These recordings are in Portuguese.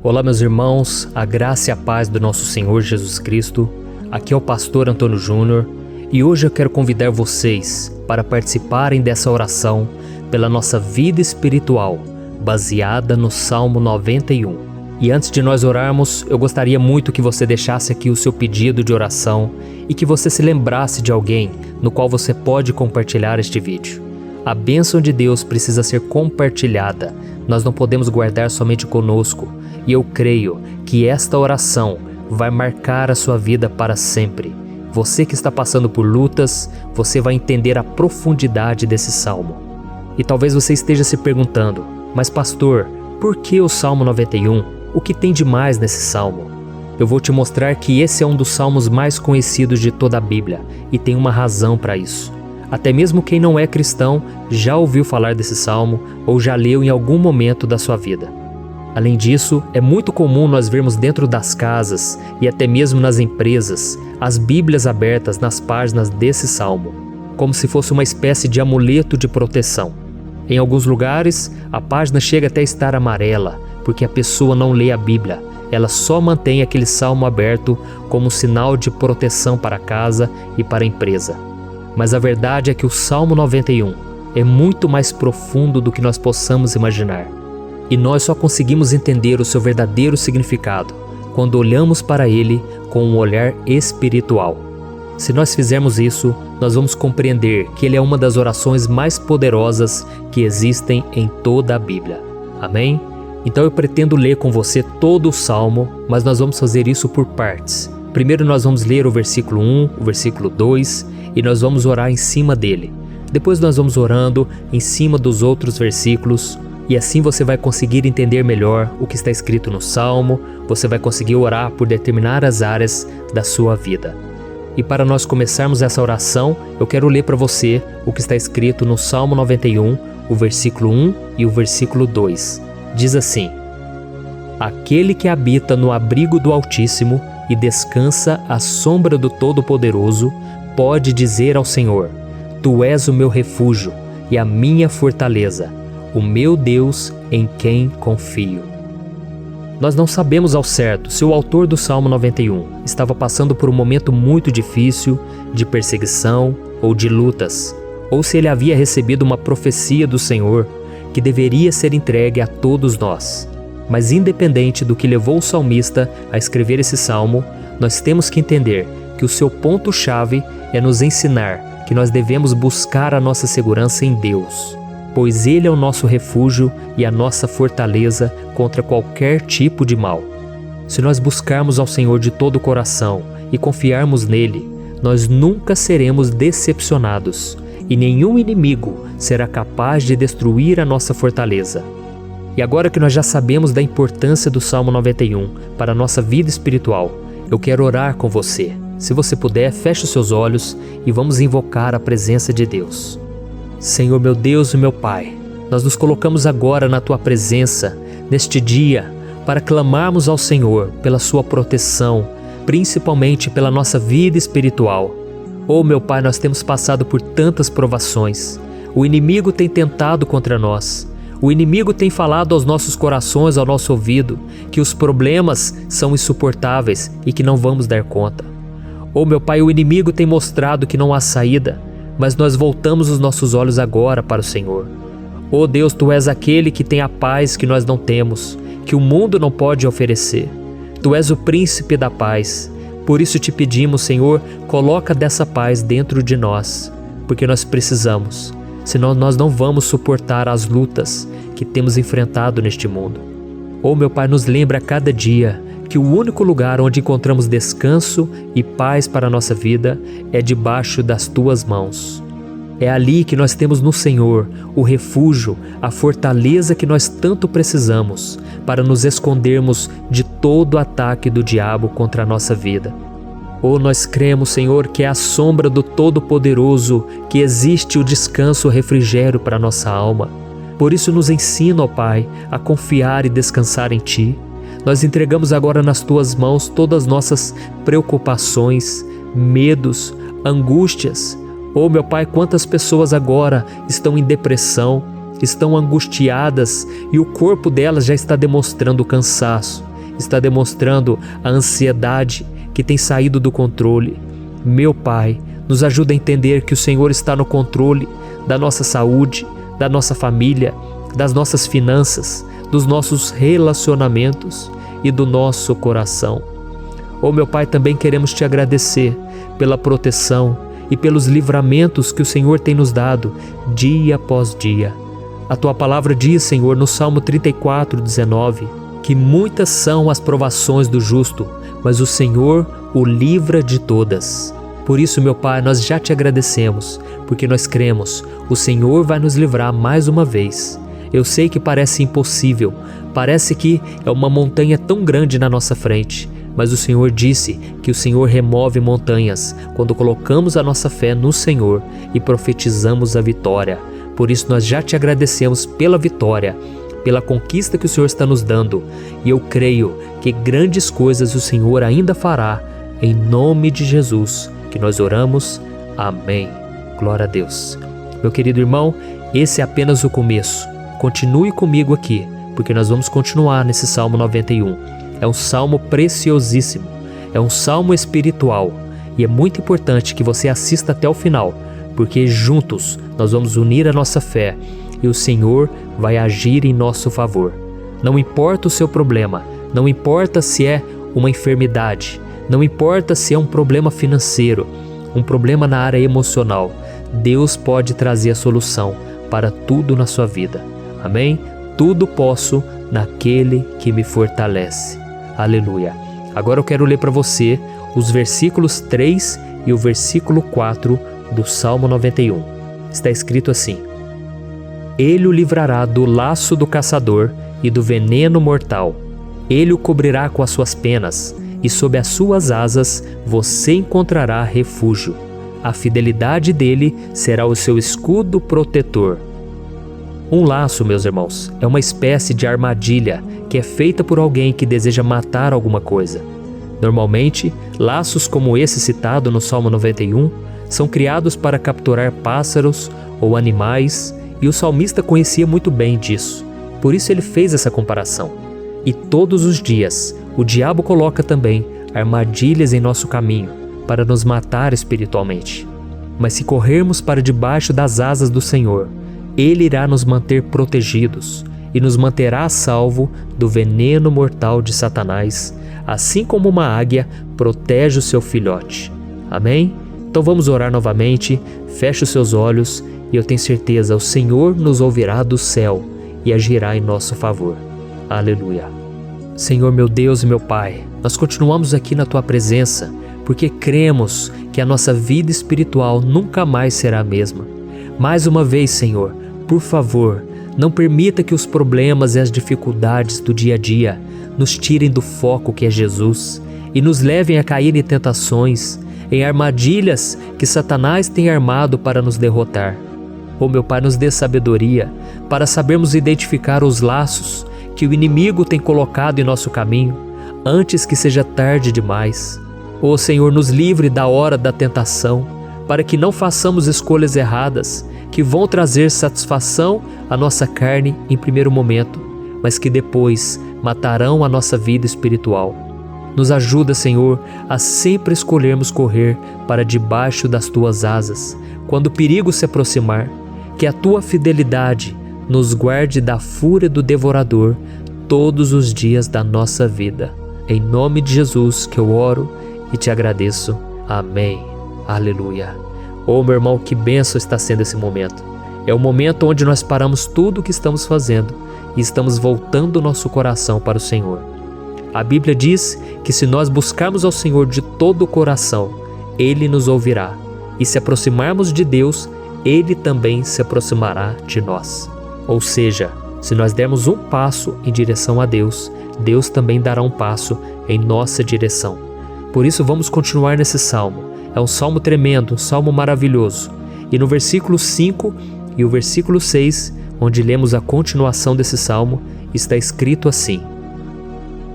Olá, meus irmãos, a graça e a paz do nosso Senhor Jesus Cristo. Aqui é o pastor Antônio Júnior e hoje eu quero convidar vocês para participarem dessa oração pela nossa vida espiritual, baseada no Salmo 91. E antes de nós orarmos, eu gostaria muito que você deixasse aqui o seu pedido de oração e que você se lembrasse de alguém no qual você pode compartilhar este vídeo. A bênção de Deus precisa ser compartilhada, nós não podemos guardar somente conosco, e eu creio que esta oração vai marcar a sua vida para sempre. Você que está passando por lutas, você vai entender a profundidade desse salmo. E talvez você esteja se perguntando, mas pastor, por que o Salmo 91? O que tem de mais nesse salmo? Eu vou te mostrar que esse é um dos salmos mais conhecidos de toda a Bíblia, e tem uma razão para isso. Até mesmo quem não é cristão já ouviu falar desse salmo ou já leu em algum momento da sua vida. Além disso, é muito comum nós vermos dentro das casas e até mesmo nas empresas as Bíblias abertas nas páginas desse salmo, como se fosse uma espécie de amuleto de proteção. Em alguns lugares, a página chega até a estar amarela, porque a pessoa não lê a Bíblia, ela só mantém aquele salmo aberto como sinal de proteção para a casa e para a empresa. Mas a verdade é que o Salmo 91 é muito mais profundo do que nós possamos imaginar. E nós só conseguimos entender o seu verdadeiro significado quando olhamos para ele com um olhar espiritual. Se nós fizermos isso, nós vamos compreender que ele é uma das orações mais poderosas que existem em toda a Bíblia. Amém? Então eu pretendo ler com você todo o Salmo, mas nós vamos fazer isso por partes. Primeiro nós vamos ler o versículo 1, o versículo 2 e nós vamos orar em cima dele. Depois nós vamos orando em cima dos outros versículos e assim você vai conseguir entender melhor o que está escrito no Salmo, você vai conseguir orar por determinadas áreas da sua vida. E para nós começarmos essa oração, eu quero ler para você o que está escrito no Salmo 91, o versículo 1 e o versículo 2. Diz assim: Aquele que habita no abrigo do Altíssimo e descansa à sombra do Todo-Poderoso, pode dizer ao Senhor: Tu és o meu refúgio e a minha fortaleza, o meu Deus em quem confio. Nós não sabemos ao certo se o autor do Salmo 91 estava passando por um momento muito difícil, de perseguição ou de lutas, ou se ele havia recebido uma profecia do Senhor que deveria ser entregue a todos nós. Mas independente do que levou o salmista a escrever esse salmo, nós temos que entender que o seu ponto-chave é nos ensinar que nós devemos buscar a nossa segurança em Deus, pois Ele é o nosso refúgio e a nossa fortaleza contra qualquer tipo de mal. Se nós buscarmos ao Senhor de todo o coração e confiarmos nele, nós nunca seremos decepcionados e nenhum inimigo será capaz de destruir a nossa fortaleza. E agora que nós já sabemos da importância do Salmo 91 para a nossa vida espiritual, eu quero orar com você. Se você puder, feche os seus olhos e vamos invocar a presença de Deus. Senhor meu Deus e meu Pai, nós nos colocamos agora na Tua presença, neste dia, para clamarmos ao Senhor pela Sua proteção, principalmente pela nossa vida espiritual. Oh meu Pai, nós temos passado por tantas provações. O inimigo tem tentado contra nós. O inimigo tem falado aos nossos corações, ao nosso ouvido, que os problemas são insuportáveis e que não vamos dar conta. Oh meu Pai, o inimigo tem mostrado que não há saída, mas nós voltamos os nossos olhos agora para o Senhor. Oh Deus, Tu és aquele que tem a paz que nós não temos, que o mundo não pode oferecer. Tu és o príncipe da paz. Por isso te pedimos, Senhor, coloca dessa paz dentro de nós, porque nós precisamos. Senão nós não vamos suportar as lutas que temos enfrentado neste mundo. Oh meu Pai, nos lembra a cada dia que o único lugar onde encontramos descanso e paz para a nossa vida é debaixo das Tuas mãos. É ali que nós temos no Senhor o refúgio, a fortaleza que nós tanto precisamos para nos escondermos de todo ataque do diabo contra a nossa vida. Oh, nós cremos, Senhor, que é à sombra do Todo-Poderoso que existe o descanso, o refrigério para a nossa alma. Por isso nos ensina, ó Pai, a confiar e descansar em Ti. Nós entregamos agora nas Tuas mãos todas as nossas preocupações, medos, angústias. Oh, meu Pai, quantas pessoas agora estão em depressão, estão angustiadas e o corpo delas já está demonstrando cansaço. está demonstrando a ansiedade que tem saído do controle. Meu Pai, nos ajuda a entender que o Senhor está no controle da nossa saúde, da nossa família, das nossas finanças, dos nossos relacionamentos e do nosso coração. Oh, meu Pai, também queremos te agradecer pela proteção e pelos livramentos que o Senhor tem nos dado dia após dia. A tua palavra diz, Senhor, no Salmo 34:19, que muitas são as provações do justo, mas o Senhor o livra de todas. Por isso, meu Pai, nós já te agradecemos, porque nós cremos, o Senhor vai nos livrar mais uma vez. Eu sei que parece impossível, parece que é uma montanha tão grande na nossa frente, mas o Senhor disse que o Senhor remove montanhas quando colocamos a nossa fé no Senhor e profetizamos a vitória. Por isso nós já te agradecemos pela vitória, pela conquista que o Senhor está nos dando, e eu creio que grandes coisas o Senhor ainda fará. Em nome de Jesus que nós oramos. Amém. Glória a Deus. Meu querido irmão, esse é apenas o começo. Continue comigo aqui, porque nós vamos continuar nesse Salmo 91. É um salmo preciosíssimo, é um salmo espiritual, e é muito importante que você assista até o final, porque juntos nós vamos unir a nossa fé e o Senhor vai agir em nosso favor. Não importa o seu problema, não importa se é uma enfermidade, não importa se é um problema financeiro, um problema na área emocional, Deus pode trazer a solução para tudo na sua vida. Amém? Tudo posso naquele que me fortalece. Aleluia. Agora eu quero ler para você os versículos 3 e o versículo 4 do Salmo 91. Está escrito assim: Ele o livrará do laço do caçador e do veneno mortal. Ele o cobrirá com as suas penas, e sob as suas asas você encontrará refúgio. A fidelidade dele será o seu escudo protetor. Um laço, meus irmãos, é uma espécie de armadilha que é feita por alguém que deseja matar alguma coisa. Normalmente, laços como esse citado no Salmo 91 são criados para capturar pássaros ou animais, e o salmista conhecia muito bem disso. Por isso ele fez essa comparação. E todos os dias, o diabo coloca também armadilhas em nosso caminho para nos matar espiritualmente. Mas se corrermos para debaixo das asas do Senhor, Ele irá nos manter protegidos e nos manterá a salvo do veneno mortal de Satanás, assim como uma águia protege o seu filhote. Amém? Então vamos orar novamente, feche os seus olhos e eu tenho certeza, o Senhor nos ouvirá do céu e agirá em nosso favor. Aleluia. Senhor, meu Deus e meu Pai, nós continuamos aqui na Tua presença porque cremos que a nossa vida espiritual nunca mais será a mesma. Mais uma vez, Senhor, por favor, não permita que os problemas e as dificuldades do dia a dia nos tirem do foco que é Jesus e nos levem a cair em tentações, em armadilhas que Satanás tem armado para nos derrotar. Oh, meu Pai, nos dê sabedoria para sabermos identificar os laços que o inimigo tem colocado em nosso caminho antes que seja tarde demais. Oh, Senhor, nos livre da hora da tentação, para que não façamos escolhas erradas que vão trazer satisfação à nossa carne em primeiro momento, mas que depois matarão a nossa vida espiritual. Nos ajuda, Senhor, a sempre escolhermos correr para debaixo das Tuas asas, quando o perigo se aproximar, que a Tua fidelidade nos guarde da fúria do devorador todos os dias da nossa vida. Em nome de Jesus que eu oro e te agradeço. Amém. Aleluia. Oh, meu irmão, que bênção está sendo esse momento. É o momento onde nós paramos tudo o que estamos fazendo e estamos voltando o nosso coração para o Senhor. A Bíblia diz que se nós buscarmos ao Senhor de todo o coração, Ele nos ouvirá. E se aproximarmos de Deus, Ele também se aproximará de nós. Ou seja, se nós dermos um passo em direção a Deus, Deus também dará um passo em nossa direção. Por isso vamos continuar nesse salmo. É um salmo tremendo, um salmo maravilhoso. E no versículo 5 e o versículo 6, onde lemos a continuação desse salmo, está escrito assim: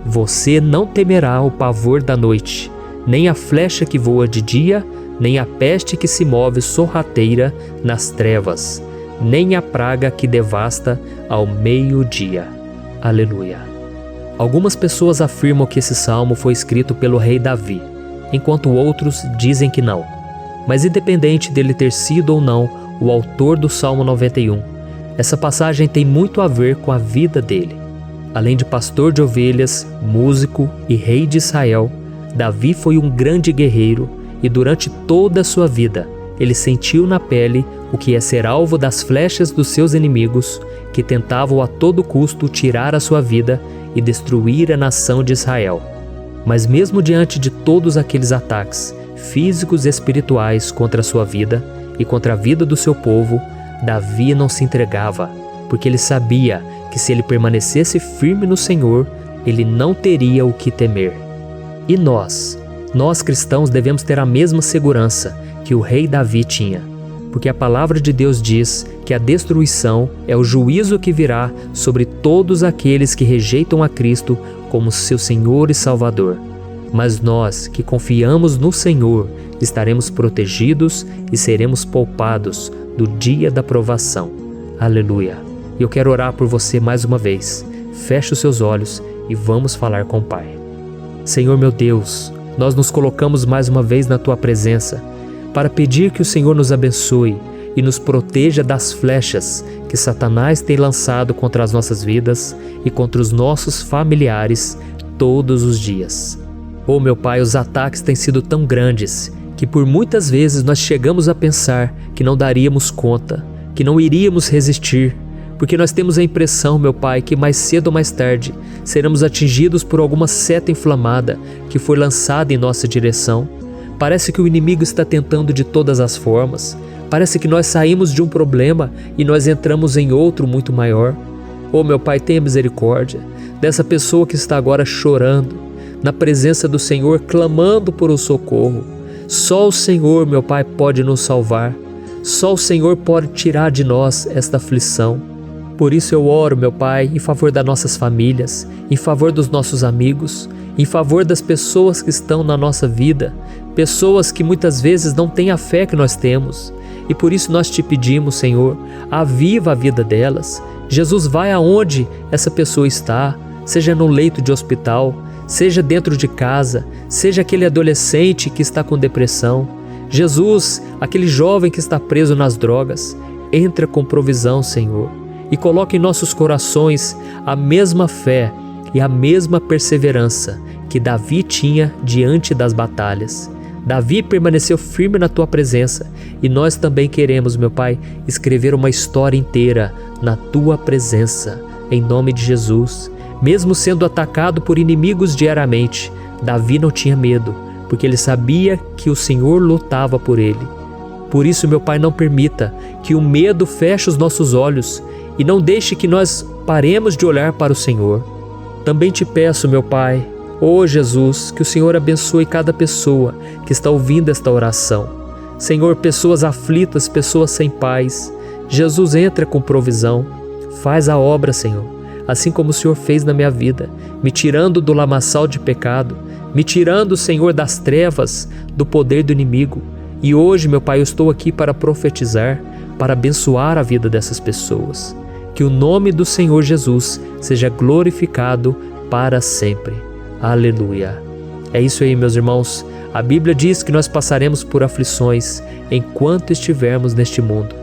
Você não temerá o pavor da noite, nem a flecha que voa de dia, nem a peste que se move sorrateira nas trevas, nem a praga que devasta ao meio-dia. Aleluia. Algumas pessoas afirmam que esse salmo foi escrito pelo rei Davi, enquanto outros dizem que não. Mas independente dele ter sido ou não o autor do Salmo 91, essa passagem tem muito a ver com a vida dele. Além de pastor de ovelhas, músico e rei de Israel, Davi foi um grande guerreiro e durante toda a sua vida ele sentiu na pele o que é ser alvo das flechas dos seus inimigos que tentavam a todo custo tirar a sua vida e destruir a nação de Israel. Mas mesmo diante de todos aqueles ataques físicos e espirituais contra a sua vida e contra a vida do seu povo, Davi não se entregava, porque ele sabia que se ele permanecesse firme no Senhor, ele não teria o que temer. E nós cristãos devemos ter a mesma segurança que o rei Davi tinha, porque a palavra de Deus diz que a destruição é o juízo que virá sobre todos aqueles que rejeitam a Cristo como seu Senhor e Salvador. Mas nós que confiamos no Senhor estaremos protegidos e seremos poupados do dia da provação. Aleluia! E eu quero orar por você mais uma vez. Feche os seus olhos e vamos falar com o Pai. Senhor meu Deus, nós nos colocamos mais uma vez na Tua presença para pedir que o Senhor nos abençoe e nos proteja das flechas que Satanás tem lançado contra as nossas vidas e contra os nossos familiares todos os dias. Oh meu Pai, os ataques têm sido tão grandes que por muitas vezes nós chegamos a pensar que não daríamos conta, que não iríamos resistir, porque nós temos a impressão, meu Pai, que mais cedo ou mais tarde seremos atingidos por alguma seta inflamada que foi lançada em nossa direção. Parece que o inimigo está tentando de todas as formas. Parece que nós saímos de um problema e nós entramos em outro muito maior. Oh meu Pai, tenha misericórdia dessa pessoa que está agora chorando, na presença do Senhor, clamando por um socorro. Só o Senhor, meu Pai, pode nos salvar. Só o Senhor pode tirar de nós esta aflição. Por isso eu oro, meu Pai, em favor das nossas famílias, em favor dos nossos amigos, em favor das pessoas que estão na nossa vida, pessoas que muitas vezes não têm a fé que nós temos. E por isso nós te pedimos, Senhor, aviva a vida delas. Jesus, vai aonde essa pessoa está, seja no leito de hospital, seja dentro de casa, seja aquele adolescente que está com depressão. Jesus, aquele jovem que está preso nas drogas, entra com provisão, Senhor, e coloca em nossos corações a mesma fé e a mesma perseverança que Davi tinha diante das batalhas. Davi permaneceu firme na Tua presença e nós também queremos, meu Pai, escrever uma história inteira na Tua presença, em nome de Jesus. Mesmo sendo atacado por inimigos diariamente, Davi não tinha medo, porque ele sabia que o Senhor lutava por ele. Por isso, meu Pai, não permita que o medo feche os nossos olhos e não deixe que nós paremos de olhar para o Senhor. Também te peço, meu Pai, ó Jesus, que o Senhor abençoe cada pessoa que está ouvindo esta oração. Senhor, pessoas aflitas, pessoas sem paz. Jesus, entra com provisão. Faz a obra, Senhor, assim como o Senhor fez na minha vida, me tirando do lamaçal de pecado, me tirando, Senhor, das trevas, do poder do inimigo. E hoje, meu Pai, eu estou aqui para profetizar, para abençoar a vida dessas pessoas. Que o nome do Senhor Jesus seja glorificado para sempre. Aleluia. É isso aí, meus irmãos. A Bíblia diz que nós passaremos por aflições enquanto estivermos neste mundo.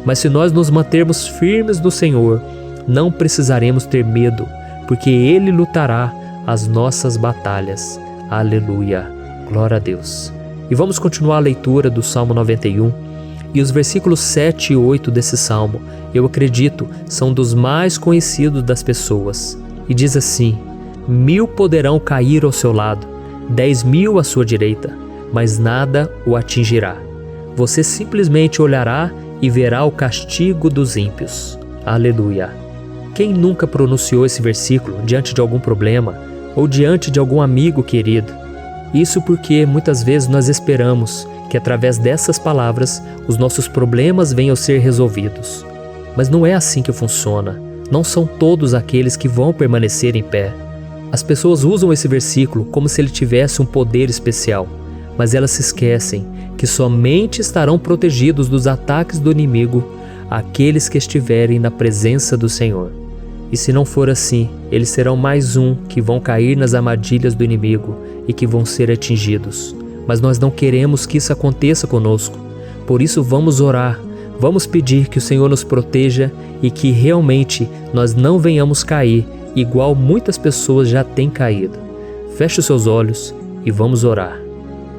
Mas se nós nos mantermos firmes no Senhor, não precisaremos ter medo, porque Ele lutará as nossas batalhas. Aleluia. Glória a Deus. E vamos continuar a leitura do Salmo 91. E os versículos 7 e 8 desse salmo, eu acredito, são dos mais conhecidos das pessoas. E diz assim: 1000 poderão cair ao seu lado, 10.000 à sua direita, mas nada o atingirá. Você simplesmente olhará e verá o castigo dos ímpios. Aleluia. Quem nunca pronunciou esse versículo diante de algum problema ou diante de algum amigo querido? Isso porque muitas vezes nós esperamos que através dessas palavras os nossos problemas venham a ser resolvidos. Mas não é assim que funciona. Não são todos aqueles que vão permanecer em pé. As pessoas usam esse versículo como se ele tivesse um poder especial, mas elas se esquecem que somente estarão protegidos dos ataques do inimigo aqueles que estiverem na presença do Senhor. E se não for assim, eles serão mais um que vão cair nas armadilhas do inimigo e que vão ser atingidos. Mas nós não queremos que isso aconteça conosco. Por isso vamos orar, vamos pedir que o Senhor nos proteja e que realmente nós não venhamos cair igual muitas pessoas já têm caído. Feche os seus olhos e vamos orar.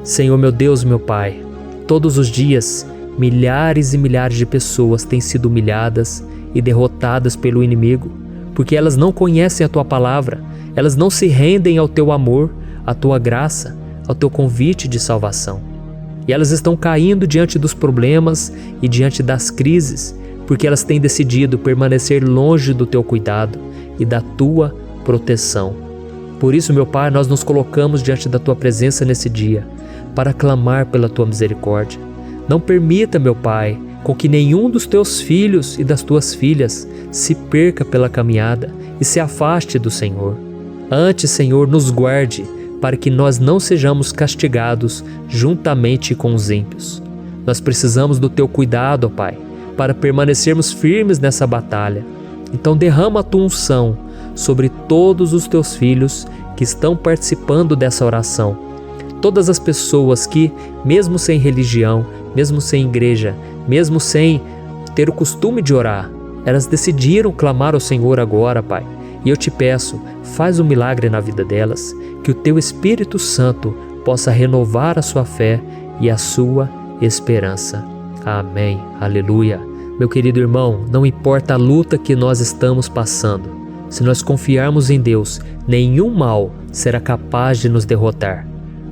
Senhor meu Deus, meu Pai, todos os dias milhares e milhares de pessoas têm sido humilhadas e derrotadas pelo inimigo, porque elas não conhecem a Tua palavra, elas não se rendem ao Teu amor, à Tua graça, ao Teu convite de salvação. E elas estão caindo diante dos problemas e diante das crises, porque elas têm decidido permanecer longe do Teu cuidado e da Tua proteção. Por isso, meu Pai, nós nos colocamos diante da Tua presença nesse dia, para clamar pela Tua misericórdia. Não permita, meu Pai, com que nenhum dos Teus filhos e das Tuas filhas se perca pela caminhada e se afaste do Senhor. Antes, Senhor, nos guarde, para que nós não sejamos castigados juntamente com os ímpios. Nós precisamos do Teu cuidado, ó Pai, para permanecermos firmes nessa batalha. Então derrama a Tua unção sobre todos os Teus filhos que estão participando dessa oração. Todas as pessoas que, mesmo sem religião, mesmo sem igreja, mesmo sem ter o costume de orar, elas decidiram clamar ao Senhor agora, Pai. E eu te peço, faz um milagre na vida delas, que o Teu Espírito Santo possa renovar a sua fé e a sua esperança. Amém. Aleluia. Meu querido irmão, não importa a luta que nós estamos passando, se nós confiarmos em Deus, nenhum mal será capaz de nos derrotar.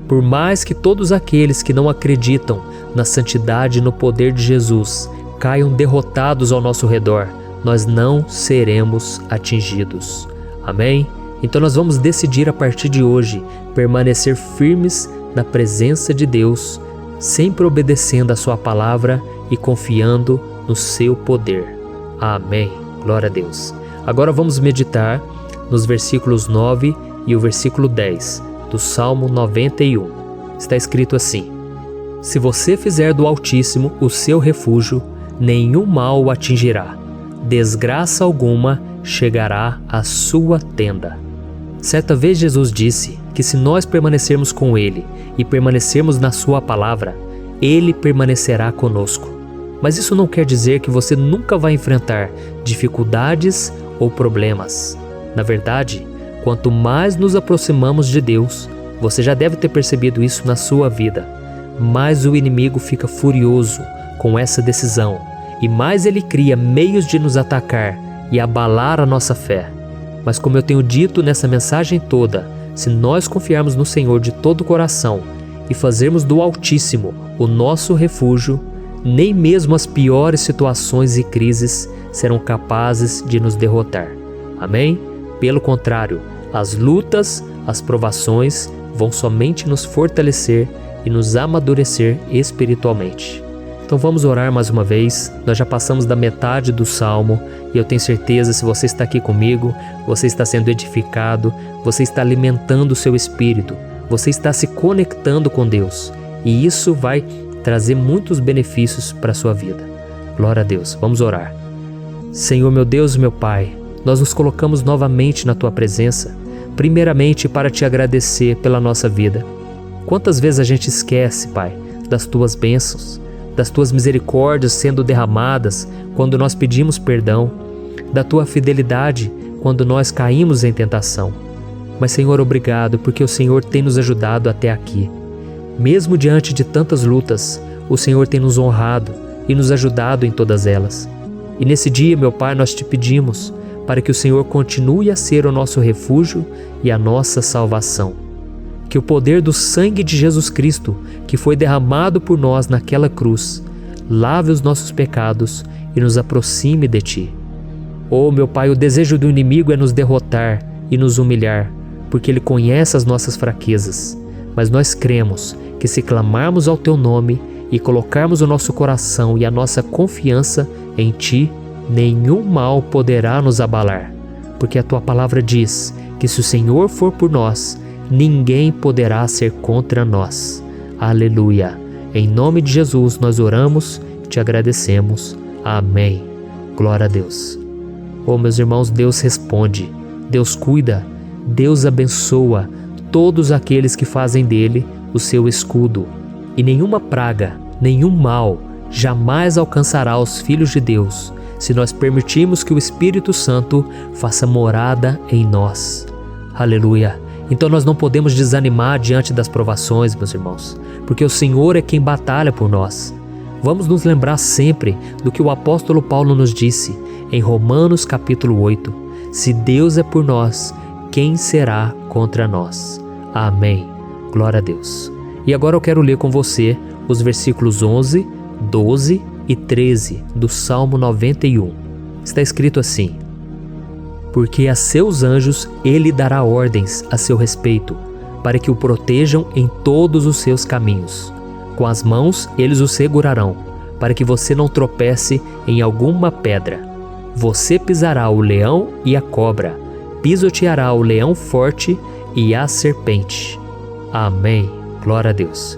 Por mais que todos aqueles que não acreditam na santidade e no poder de Jesus caiam derrotados ao nosso redor, nós não seremos atingidos. Amém? Então nós vamos decidir a partir de hoje permanecer firmes na presença de Deus, sempre obedecendo a Sua palavra e confiando no Seu poder. Amém. Glória a Deus. Agora vamos meditar nos versículos 9 e o versículo 10 do Salmo 91. Está escrito assim: Se você fizer do Altíssimo o seu refúgio, nenhum mal o atingirá, desgraça alguma chegará à sua tenda. Certa vez Jesus disse que se nós permanecermos com Ele e permanecermos na Sua palavra, Ele permanecerá conosco. Mas isso não quer dizer que você nunca vai enfrentar dificuldades ou problemas. Na verdade, quanto mais nos aproximamos de Deus, você já deve ter percebido isso na sua vida, mais o inimigo fica furioso com essa decisão e mais ele cria meios de nos atacar e abalar a nossa fé. Mas como eu tenho dito nessa mensagem toda, se nós confiarmos no Senhor de todo o coração e fazermos do Altíssimo o nosso refúgio, nem mesmo as piores situações e crises serão capazes de nos derrotar. Amém? Pelo contrário, as lutas, as provações vão somente nos fortalecer e nos amadurecer espiritualmente. Então vamos orar mais uma vez. Nós já passamos da metade do Salmo e eu tenho certeza, se você está aqui comigo, você está sendo edificado, você está alimentando o seu espírito, você está se conectando com Deus e isso vai trazer muitos benefícios para a sua vida. Glória a Deus. Vamos orar. Senhor meu Deus e meu Pai, nós nos colocamos novamente na Tua presença, primeiramente para Te agradecer pela nossa vida. Quantas vezes a gente esquece, Pai, das Tuas bênçãos, das Tuas misericórdias sendo derramadas quando nós pedimos perdão, da Tua fidelidade quando nós caímos em tentação. Mas, Senhor, obrigado, porque o Senhor tem nos ajudado até aqui. Mesmo diante de tantas lutas, o Senhor tem nos honrado e nos ajudado em todas elas. E nesse dia, meu Pai, nós Te pedimos para que o Senhor continue a ser o nosso refúgio e a nossa salvação. Que o poder do sangue de Jesus Cristo, que foi derramado por nós naquela cruz, lave os nossos pecados e nos aproxime de Ti. Oh, meu Pai, o desejo do inimigo é nos derrotar e nos humilhar, porque ele conhece as nossas fraquezas. Mas nós cremos que se clamarmos ao Teu nome e colocarmos o nosso coração e a nossa confiança em Ti, nenhum mal poderá nos abalar, porque a Tua palavra diz que se o Senhor for por nós, ninguém poderá ser contra nós. Aleluia! Em nome de Jesus nós oramos e Te agradecemos. Amém. Glória a Deus. Oh, meus irmãos, Deus responde, Deus cuida, Deus abençoa todos aqueles que fazem dele o seu escudo. E nenhuma praga, nenhum mal jamais alcançará os filhos de Deus, se nós permitirmos que o Espírito Santo faça morada em nós. Aleluia! Então nós não podemos desanimar diante das provações, meus irmãos, porque o Senhor é quem batalha por nós. Vamos nos lembrar sempre do que o apóstolo Paulo nos disse em Romanos capítulo 8. Se Deus é por nós, quem será contra nós? Amém. Glória a Deus. E agora eu quero ler com você os versículos 11, 12 e 13 do Salmo 91. Está escrito assim: porque a seus anjos ele dará ordens a seu respeito, para que o protejam em todos os seus caminhos. Com as mãos eles o segurarão, para que você não tropece em alguma pedra. Você pisará o leão e a cobra, pisoteará o leão forte e a serpente. Amém. Glória a Deus.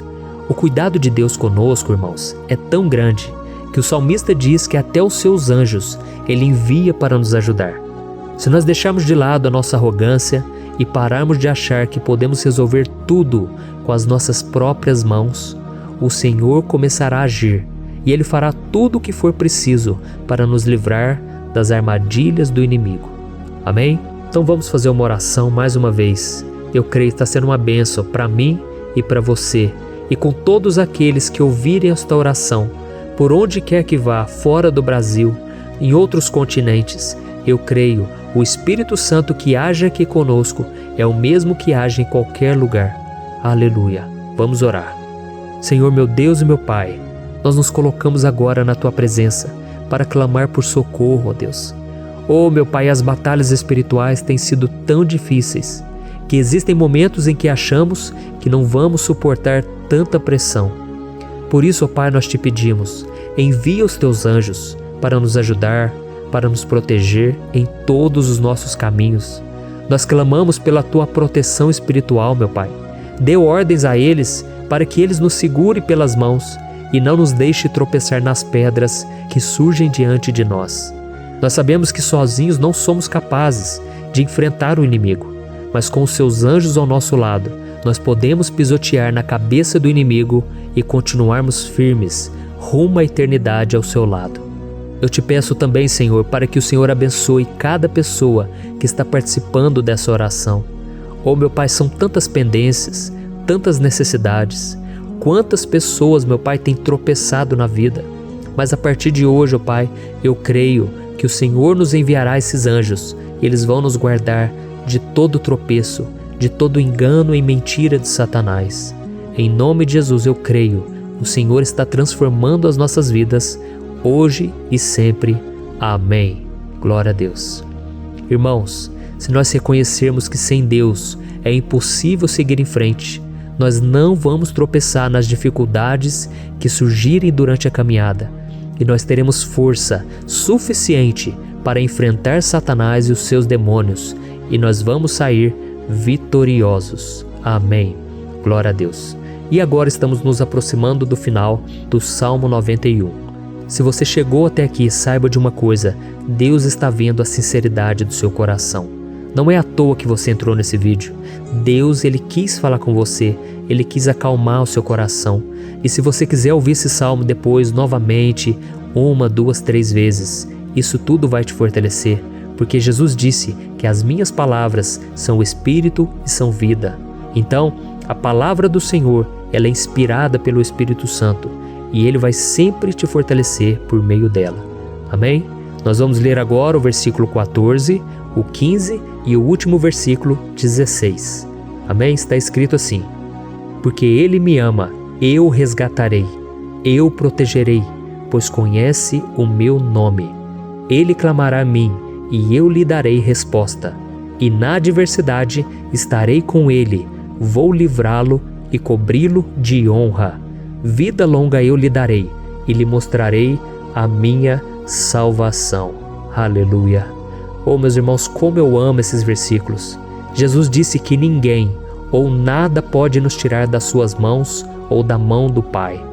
O cuidado de Deus conosco, irmãos, é tão grande que o salmista diz que até os seus anjos ele envia para nos ajudar. Se nós deixarmos de lado a nossa arrogância e pararmos de achar que podemos resolver tudo com as nossas próprias mãos, o Senhor começará a agir e Ele fará tudo o que for preciso para nos livrar das armadilhas do inimigo. Amém? Então vamos fazer uma oração mais uma vez. Eu creio que está sendo uma bênção para mim e para você, e com todos aqueles que ouvirem esta oração, por onde quer que vá, fora do Brasil, em outros continentes. Eu creio, o Espírito Santo que age aqui conosco é o mesmo que age em qualquer lugar. Aleluia. Vamos orar. Senhor, meu Deus e meu Pai, nós nos colocamos agora na Tua presença para clamar por socorro, ó Deus. Oh, meu Pai, as batalhas espirituais têm sido tão difíceis que existem momentos em que achamos que não vamos suportar tanta pressão. Por isso, ó Pai, nós te pedimos, envia os Teus anjos para nos ajudar, para nos proteger em todos os nossos caminhos. Nós clamamos pela Tua proteção espiritual, meu Pai. Dê ordens a eles para que eles nos segurem pelas mãos e não nos deixe tropeçar nas pedras que surgem diante de nós. Nós sabemos que sozinhos não somos capazes de enfrentar o inimigo, mas com os Seus anjos ao nosso lado, nós podemos pisotear na cabeça do inimigo e continuarmos firmes rumo à eternidade ao Seu lado. Eu te peço também, Senhor, para que o Senhor abençoe cada pessoa que está participando dessa oração. Oh, meu Pai, são tantas pendências, tantas necessidades. Quantas pessoas, meu Pai, têm tropeçado na vida. Mas a partir de hoje, ó Pai, eu creio que o Senhor nos enviará esses anjos. Eles vão nos guardar de todo tropeço, de todo engano e mentira de Satanás. Em nome de Jesus eu creio, o Senhor está transformando as nossas vidas, hoje e sempre. Amém. Glória a Deus. Irmãos, se nós reconhecermos que sem Deus é impossível seguir em frente, nós não vamos tropeçar nas dificuldades que surgirem durante a caminhada, e nós teremos força suficiente para enfrentar Satanás e os seus demônios, e nós vamos sair vitoriosos. Amém. Glória a Deus. E agora estamos nos aproximando do final do Salmo 91. Se você chegou até aqui, saiba de uma coisa: Deus está vendo a sinceridade do seu coração. Não é à toa que você entrou nesse vídeo. Deus, Ele quis falar com você, Ele quis acalmar o seu coração. E se você quiser ouvir esse salmo depois, novamente, 1, 2, 3 vezes, isso tudo vai te fortalecer, porque Jesus disse que as minhas palavras são espírito e são vida. Então, a palavra do Senhor, ela é inspirada pelo Espírito Santo, e Ele vai sempre te fortalecer por meio dela. Amém? Nós vamos ler agora o versículo 14, o 15 e o último versículo 16. Amém? Está escrito assim: porque Ele me ama, eu o resgatarei, eu o protegerei, pois conhece o meu nome. Ele clamará a mim, e eu lhe darei resposta. E na adversidade estarei com ele, vou livrá-lo e cobri-lo de honra. Vida longa eu lhe darei, e lhe mostrarei a minha salvação. Aleluia. Oh, meus irmãos, como eu amo esses versículos. Jesus disse que ninguém ou nada pode nos tirar das suas mãos ou da mão do Pai.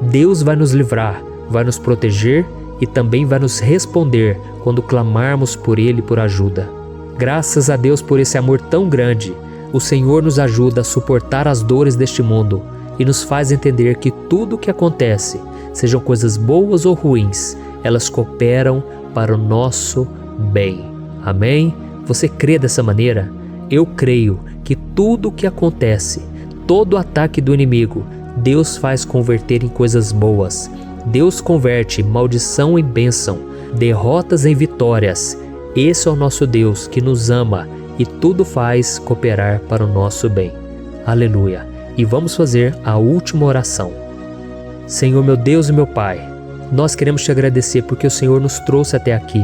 Deus vai nos livrar, vai nos proteger e também vai nos responder quando clamarmos por Ele por ajuda. Graças a Deus por esse amor tão grande, o Senhor nos ajuda a suportar as dores deste mundo e nos faz entender que tudo o que acontece, sejam coisas boas ou ruins, elas cooperam para o nosso bem. Amém? Você crê dessa maneira? Eu creio que tudo o que acontece, todo ataque do inimigo, Deus faz converter em coisas boas. Deus converte maldição em bênção, derrotas em vitórias. Esse é o nosso Deus que nos ama e tudo faz cooperar para o nosso bem. Aleluia! E vamos fazer a última oração. Senhor meu Deus e meu Pai, nós queremos te agradecer porque o Senhor nos trouxe até aqui.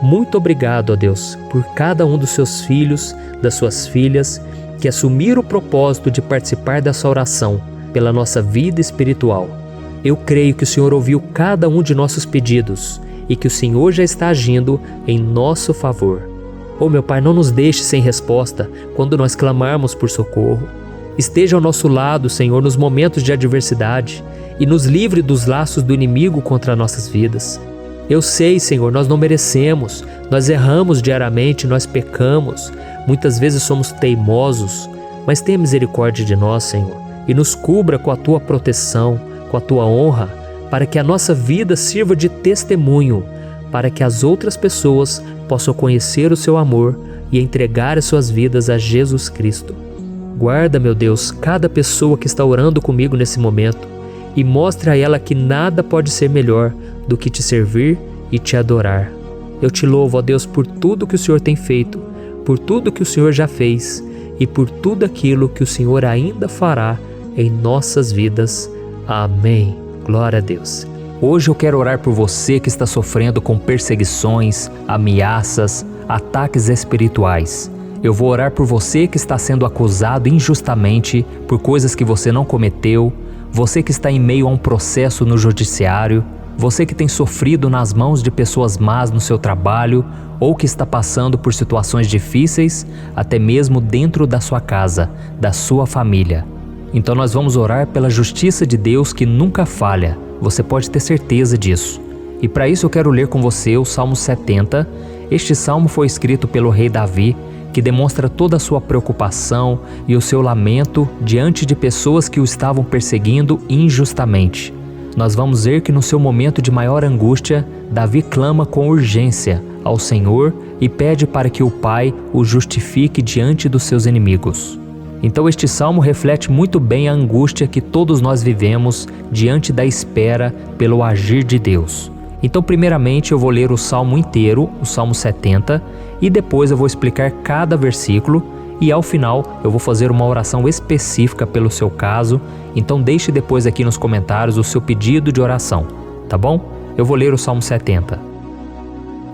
Muito obrigado, ó Deus, por cada um dos seus filhos, das suas filhas, que assumiram o propósito de participar dessa oração pela nossa vida espiritual. Eu creio que o Senhor ouviu cada um de nossos pedidos e que o Senhor já está agindo em nosso favor. Oh meu Pai, não nos deixe sem resposta quando nós clamarmos por socorro. Esteja ao nosso lado, Senhor, nos momentos de adversidade e nos livre dos laços do inimigo contra nossas vidas. Eu sei, Senhor, nós não merecemos, nós erramos diariamente, nós pecamos, muitas vezes somos teimosos, mas tenha misericórdia de nós, Senhor, e nos cubra com a Tua proteção, com a Tua honra, para que a nossa vida sirva de testemunho, para que as outras pessoas possam conhecer o Seu amor e entregar as suas vidas a Jesus Cristo. Guarda, meu Deus, cada pessoa que está orando comigo nesse momento e mostre a ela que nada pode ser melhor do que te servir e te adorar. Eu te louvo, ó Deus, por tudo que o Senhor tem feito, por tudo que o Senhor já fez e por tudo aquilo que o Senhor ainda fará em nossas vidas. Amém. Glória a Deus. Hoje eu quero orar por você que está sofrendo com perseguições, ameaças, ataques espirituais. Eu vou orar por você que está sendo acusado injustamente por coisas que você não cometeu, você que está em meio a um processo no judiciário, você que tem sofrido nas mãos de pessoas más no seu trabalho ou que está passando por situações difíceis, até mesmo dentro da sua casa, da sua família. Então nós vamos orar pela justiça de Deus que nunca falha, você pode ter certeza disso. E para isso eu quero ler com você o Salmo 70. Este salmo foi escrito pelo rei Davi, que demonstra toda a sua preocupação e o seu lamento diante de pessoas que o estavam perseguindo injustamente. Nós vamos ver que no seu momento de maior angústia, Davi clama com urgência ao Senhor e pede para que o Pai o justifique diante dos seus inimigos. Então este salmo reflete muito bem a angústia que todos nós vivemos diante da espera pelo agir de Deus. Então primeiramente eu vou ler o salmo inteiro, o Salmo 70, e depois eu vou explicar cada versículo e ao final eu vou fazer uma oração específica pelo seu caso. Então deixe depois aqui nos comentários o seu pedido de oração, tá bom? Eu vou ler o Salmo 70.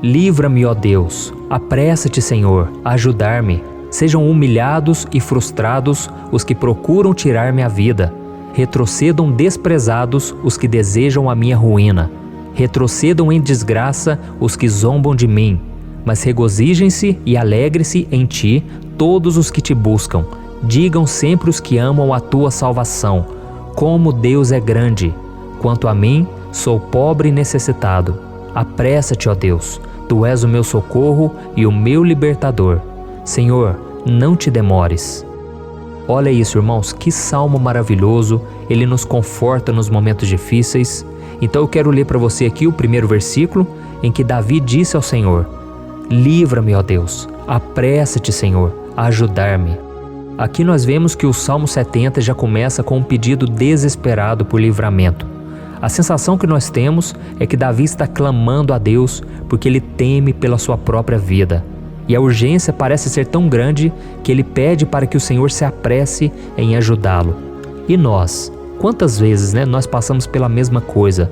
Livra-me, ó Deus, apressa-te, Senhor, a ajudar-me. Sejam humilhados e frustrados os que procuram tirar-me a vida. Retrocedam desprezados os que desejam a minha ruína. Retrocedam em desgraça os que zombam de mim, mas regozijem-se e alegre-se em ti todos os que te buscam. Digam sempre os que amam a tua salvação, como Deus é grande. Quanto a mim, sou pobre e necessitado. Apressa-te, ó Deus, tu és o meu socorro e o meu libertador. Senhor, não te demores. Olha isso, irmãos, que salmo maravilhoso, ele nos conforta nos momentos difíceis. Então eu quero ler para você aqui o primeiro versículo, em que Davi disse ao Senhor: livra-me, ó Deus, apressa-te, Senhor, a ajudar-me. Aqui nós vemos que o Salmo 70 já começa com um pedido desesperado por livramento. A sensação que nós temos é que Davi está clamando a Deus porque ele teme pela sua própria vida. E a urgência parece ser tão grande que ele pede para que o Senhor se apresse em ajudá-lo. E nós? Quantas vezes nós passamos pela mesma coisa?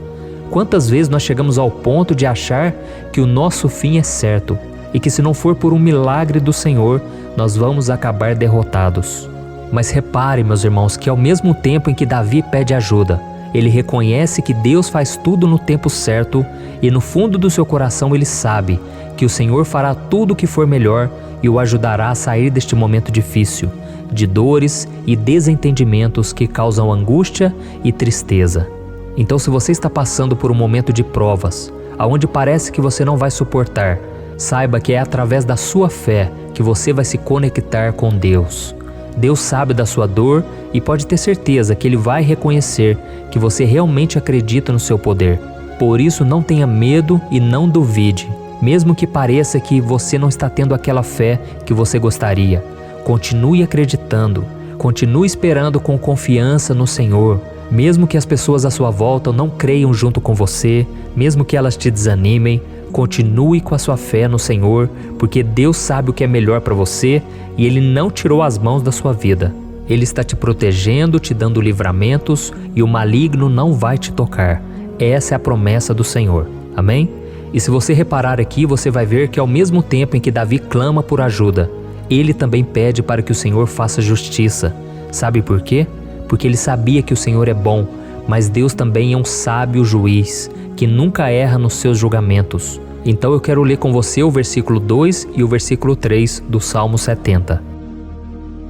Quantas vezes nós chegamos ao ponto de achar que o nosso fim é certo e que se não for por um milagre do Senhor, nós vamos acabar derrotados. Mas repare, meus irmãos, que ao mesmo tempo em que Davi pede ajuda, ele reconhece que Deus faz tudo no tempo certo e no fundo do seu coração ele sabe que o Senhor fará tudo o que for melhor e o ajudará a sair deste momento difícil, de dores e desentendimentos que causam angústia e tristeza. Então, se você está passando por um momento de provas, aonde parece que você não vai suportar, saiba que é através da sua fé que você vai se conectar com Deus. Deus sabe da sua dor e pode ter certeza que Ele vai reconhecer que você realmente acredita no seu poder. Por isso, não tenha medo e não duvide, mesmo que pareça que você não está tendo aquela fé que você gostaria. Continue acreditando, continue esperando com confiança no Senhor. Mesmo que as pessoas à sua volta não creiam junto com você, mesmo que elas te desanimem, continue com a sua fé no Senhor, porque Deus sabe o que é melhor para você e Ele não tirou as mãos da sua vida. Ele está te protegendo, te dando livramentos e o maligno não vai te tocar. Essa é a promessa do Senhor. Amém? E se você reparar aqui, você vai ver que ao mesmo tempo em que Davi clama por ajuda, ele também pede para que o Senhor faça justiça. Sabe por quê? Porque ele sabia que o Senhor é bom, mas Deus também é um sábio juiz, que nunca erra nos seus julgamentos. Então eu quero ler com você o versículo 2 e o versículo 3 do Salmo 70.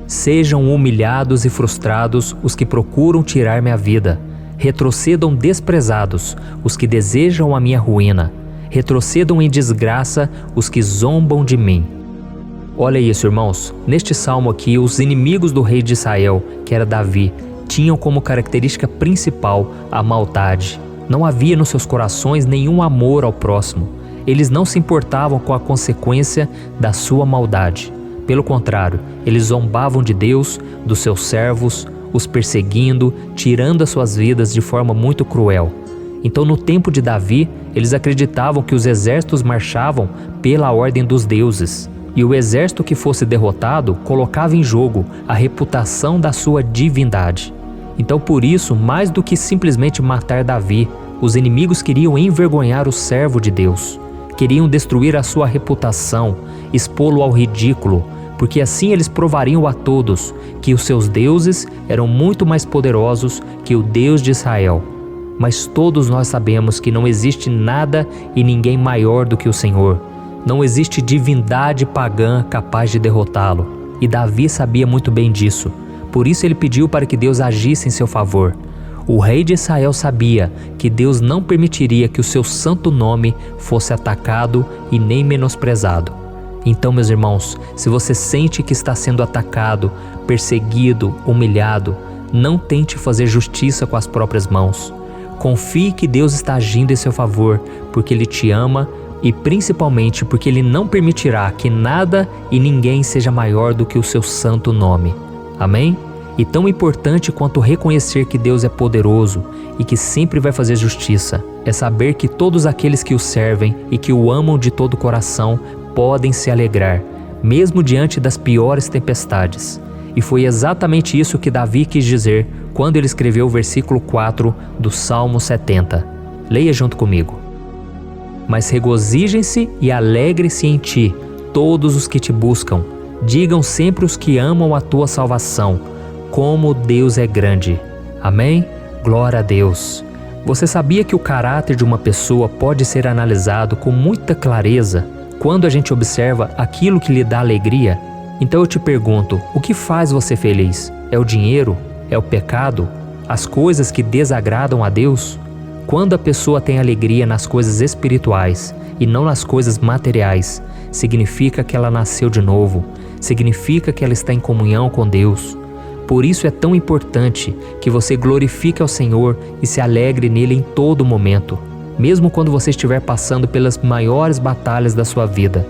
Sejam humilhados e frustrados os que procuram tirar minha vida. Retrocedam desprezados os que desejam a minha ruína. Retrocedam em desgraça os que zombam de mim. Olha isso, irmãos. Neste salmo aqui, os inimigos do rei de Israel, que era Davi, tinham como característica principal a maldade. Não havia nos seus corações nenhum amor ao próximo. Eles não se importavam com a consequência da sua maldade. Pelo contrário, eles zombavam de Deus, dos seus servos, os perseguindo, tirando as suas vidas de forma muito cruel. Então, no tempo de Davi, eles acreditavam que os exércitos marchavam pela ordem dos deuses. E o exército que fosse derrotado colocava em jogo a reputação da sua divindade. Então, por isso, mais do que simplesmente matar Davi, os inimigos queriam envergonhar o servo de Deus. Queriam destruir a sua reputação, expô-lo ao ridículo, porque assim eles provariam a todos que os seus deuses eram muito mais poderosos que o Deus de Israel. Mas todos nós sabemos que não existe nada e ninguém maior do que o Senhor. Não existe divindade pagã capaz de derrotá-lo. E Davi sabia muito bem disso. Por isso ele pediu para que Deus agisse em seu favor. O rei de Israel sabia que Deus não permitiria que o seu santo nome fosse atacado e nem menosprezado. Então, meus irmãos, se você sente que está sendo atacado, perseguido, humilhado, não tente fazer justiça com as próprias mãos. Confie que Deus está agindo em seu favor, porque Ele te ama e principalmente porque Ele não permitirá que nada e ninguém seja maior do que o seu santo nome. Amém? E tão importante quanto reconhecer que Deus é poderoso e que sempre vai fazer justiça, é saber que todos aqueles que o servem e que o amam de todo o coração podem se alegrar, mesmo diante das piores tempestades. E foi exatamente isso que Davi quis dizer quando ele escreveu o versículo 4 do Salmo 70. Leia junto comigo. Mas regozijem-se e alegrem-se em ti, todos os que te buscam. Digam sempre os que amam a tua salvação, como Deus é grande. Amém? Glória a Deus. Você sabia que o caráter de uma pessoa pode ser analisado com muita clareza quando a gente observa aquilo que lhe dá alegria? Então eu te pergunto, o que faz você feliz? É o dinheiro? É o pecado? As coisas que desagradam a Deus? Quando a pessoa tem alegria nas coisas espirituais e não nas coisas materiais, significa que ela nasceu de novo, significa que ela está em comunhão com Deus. Por isso é tão importante que você glorifique ao Senhor e se alegre nele em todo momento, mesmo quando você estiver passando pelas maiores batalhas da sua vida.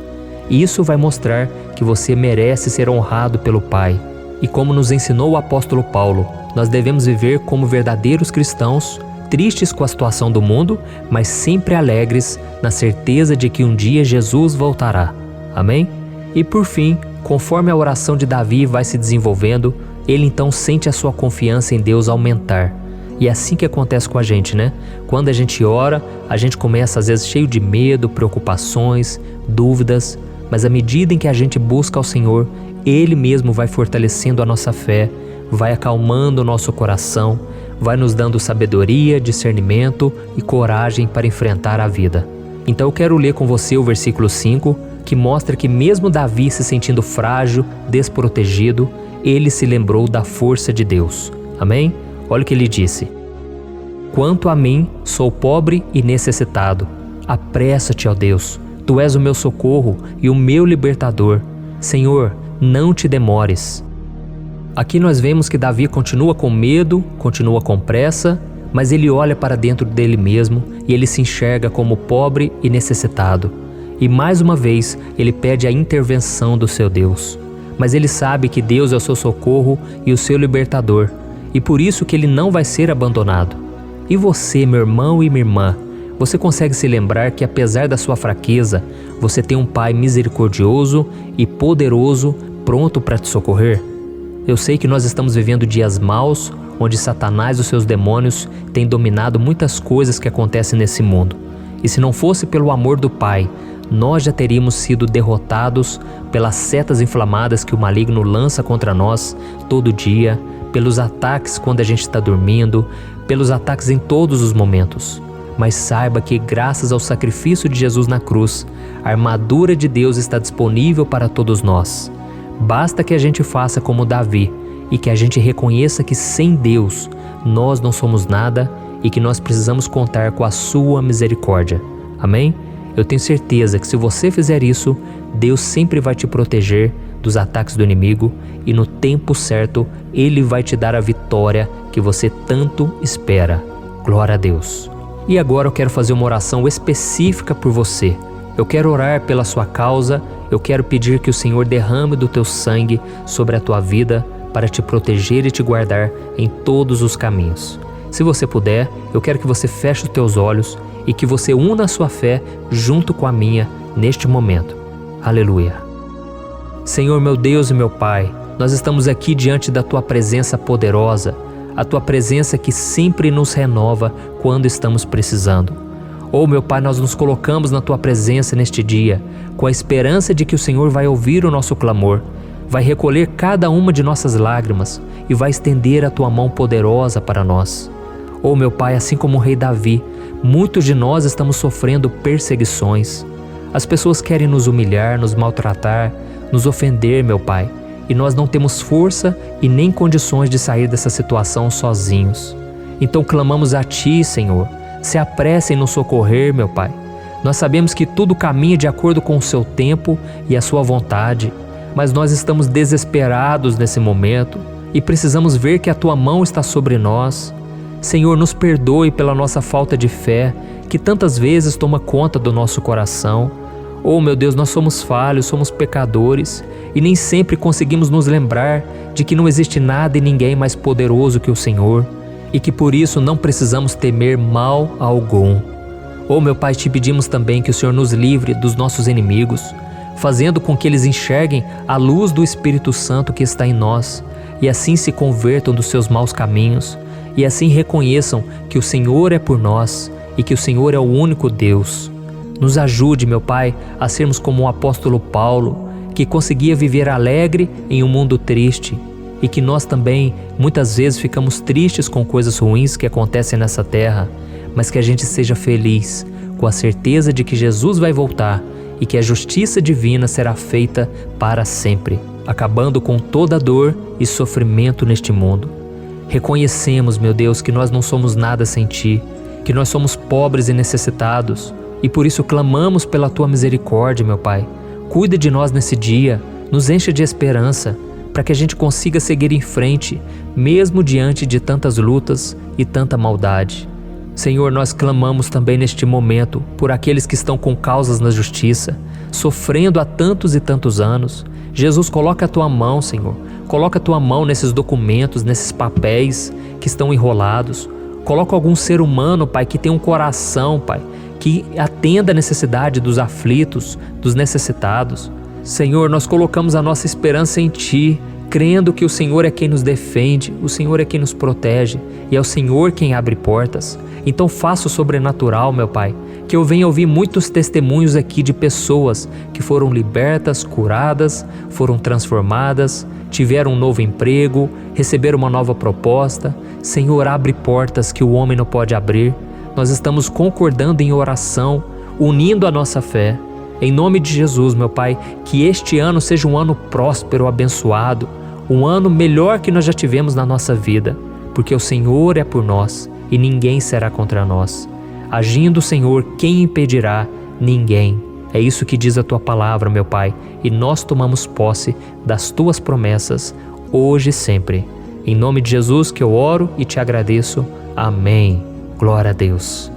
Isso vai mostrar que você merece ser honrado pelo Pai. E como nos ensinou o apóstolo Paulo, nós devemos viver como verdadeiros cristãos, tristes com a situação do mundo, mas sempre alegres na certeza de que um dia Jesus voltará. Amém? E por fim, conforme a oração de Davi vai se desenvolvendo, ele então sente a sua confiança em Deus aumentar. E é assim que acontece com a gente, né? Quando a gente ora, a gente começa às vezes cheio de medo, preocupações, dúvidas, mas à medida em que a gente busca ao Senhor, Ele mesmo vai fortalecendo a nossa fé, vai acalmando o nosso coração, vai nos dando sabedoria, discernimento e coragem para enfrentar a vida. Então eu quero ler com você o versículo 5, que mostra que mesmo Davi se sentindo frágil, desprotegido, ele se lembrou da força de Deus. Amém? Olha o que ele disse. Quanto a mim, sou pobre e necessitado. apressa-te, ó Deus. Tu és o meu socorro e o meu libertador. Senhor, não te demores. Aqui nós vemos que Davi continua com medo, continua com pressa, mas ele olha para dentro dele mesmo e ele se enxerga como pobre e necessitado. E mais uma vez ele pede a intervenção do seu Deus. Mas ele sabe que Deus é o seu socorro e o seu libertador, e por isso que ele não vai ser abandonado. E você, meu irmão e minha irmã, você consegue se lembrar que apesar da sua fraqueza, você tem um Pai misericordioso e poderoso pronto para te socorrer? Eu sei que nós estamos vivendo dias maus, onde Satanás e os seus demônios têm dominado muitas coisas que acontecem nesse mundo. E se não fosse pelo amor do Pai, nós já teríamos sido derrotados pelas setas inflamadas que o maligno lança contra nós todo dia, pelos ataques quando a gente está dormindo, pelos ataques em todos os momentos. Mas saiba que graças ao sacrifício de Jesus na cruz, a armadura de Deus está disponível para todos nós. Basta que a gente faça como Davi e que a gente reconheça que sem Deus nós não somos nada e que nós precisamos contar com a sua misericórdia. Amém? Eu tenho certeza que se você fizer isso, Deus sempre vai te proteger dos ataques do inimigo e no tempo certo Ele vai te dar a vitória que você tanto espera. Glória a Deus. E agora eu quero fazer uma oração específica por você. Eu quero orar pela sua causa, eu quero pedir que o Senhor derrame do teu sangue sobre a tua vida para te proteger e te guardar em todos os caminhos. Se você puder, eu quero que você feche os teus olhos e que você una a sua fé junto com a minha neste momento. Aleluia. Senhor, meu Deus e meu Pai, nós estamos aqui diante da Tua presença poderosa, a Tua presença que sempre nos renova quando estamos precisando. Oh, meu Pai, nós nos colocamos na Tua presença neste dia, com a esperança de que o Senhor vai ouvir o nosso clamor, vai recolher cada uma de nossas lágrimas e vai estender a Tua mão poderosa para nós. Oh, meu Pai, assim como o rei Davi, muitos de nós estamos sofrendo perseguições. As pessoas querem nos humilhar, nos maltratar, nos ofender, meu Pai, e nós não temos força e nem condições de sair dessa situação sozinhos. Então clamamos a Ti, Senhor, se apresse em nos socorrer, meu Pai. Nós sabemos que tudo caminha de acordo com o Seu tempo e a Sua vontade, mas nós estamos desesperados nesse momento e precisamos ver que a Tua mão está sobre nós. Senhor, nos perdoe pela nossa falta de fé, que tantas vezes toma conta do nosso coração. Oh, meu Deus, nós somos falhos, somos pecadores e nem sempre conseguimos nos lembrar de que não existe nada e ninguém mais poderoso que o Senhor e que por isso não precisamos temer mal algum. Oh, meu Pai, te pedimos também que o Senhor nos livre dos nossos inimigos, fazendo com que eles enxerguem a luz do Espírito Santo que está em nós e assim se convertam dos seus maus caminhos e assim reconheçam que o Senhor é por nós e que o Senhor é o único Deus. Nos ajude, meu Pai, a sermos como o apóstolo Paulo, que conseguia viver alegre em um mundo triste e que nós também muitas vezes ficamos tristes com coisas ruins que acontecem nessa terra, mas que a gente seja feliz com a certeza de que Jesus vai voltar e que a justiça divina será feita para sempre, acabando com toda dor e sofrimento neste mundo. Reconhecemos, meu Deus, que nós não somos nada sem Ti, que nós somos pobres e necessitados, e por isso clamamos pela Tua misericórdia, meu Pai. Cuida de nós nesse dia, nos encha de esperança, para que a gente consiga seguir em frente, mesmo diante de tantas lutas e tanta maldade. Senhor, nós clamamos também neste momento por aqueles que estão com causas na justiça, sofrendo há tantos e tantos anos. Jesus, coloca a Tua mão, Senhor. Coloca a Tua mão nesses documentos, nesses papéis que estão enrolados. Coloca algum ser humano, Pai, que tem um coração, Pai, que atenda a necessidade dos aflitos, dos necessitados. Senhor, nós colocamos a nossa esperança em Ti, crendo que o Senhor é quem nos defende, o Senhor é quem nos protege e é o Senhor quem abre portas. Então faça o sobrenatural, meu Pai, que eu venha ouvir muitos testemunhos aqui de pessoas que foram libertas, curadas, foram transformadas, tiveram um novo emprego, receberam uma nova proposta. Senhor, abre portas que o homem não pode abrir. Nós estamos concordando em oração, unindo a nossa fé. Em nome de Jesus, meu Pai, que este ano seja um ano próspero, abençoado, um ano melhor que nós já tivemos na nossa vida, porque o Senhor é por nós e ninguém será contra nós. Agindo o Senhor, quem impedirá? Ninguém. É isso que diz a tua palavra, meu Pai, e nós tomamos posse das tuas promessas, hoje e sempre. Em nome de Jesus que eu oro e te agradeço. Amém. Glória a Deus.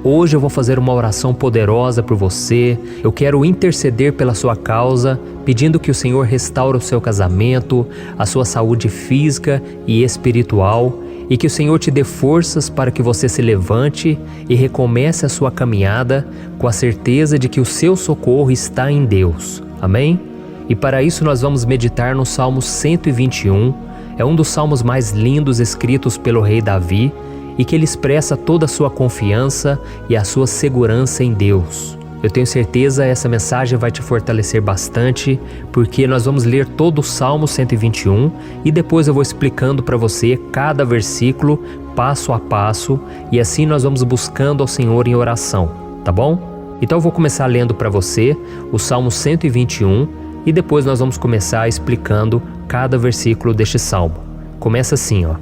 Hoje eu vou fazer uma oração poderosa por você. Eu quero interceder pela sua causa, pedindo que o Senhor restaure o seu casamento, a sua saúde física e espiritual, e que o Senhor te dê forças para que você se levante e recomece a sua caminhada com a certeza de que o seu socorro está em Deus. Amém? E para isso nós vamos meditar no Salmo 121. É um dos salmos mais lindos escritos pelo rei Davi e que ele expressa toda a sua confiança e a sua segurança em Deus. Eu tenho certeza essa mensagem vai te fortalecer bastante, porque nós vamos ler todo o Salmo 121 e depois eu vou explicando para você cada versículo, passo a passo, e assim nós vamos buscando ao Senhor em oração, tá bom? Então eu vou começar lendo para você o Salmo 121 e depois nós vamos começar explicando cada versículo deste Salmo. Começa assim, ó.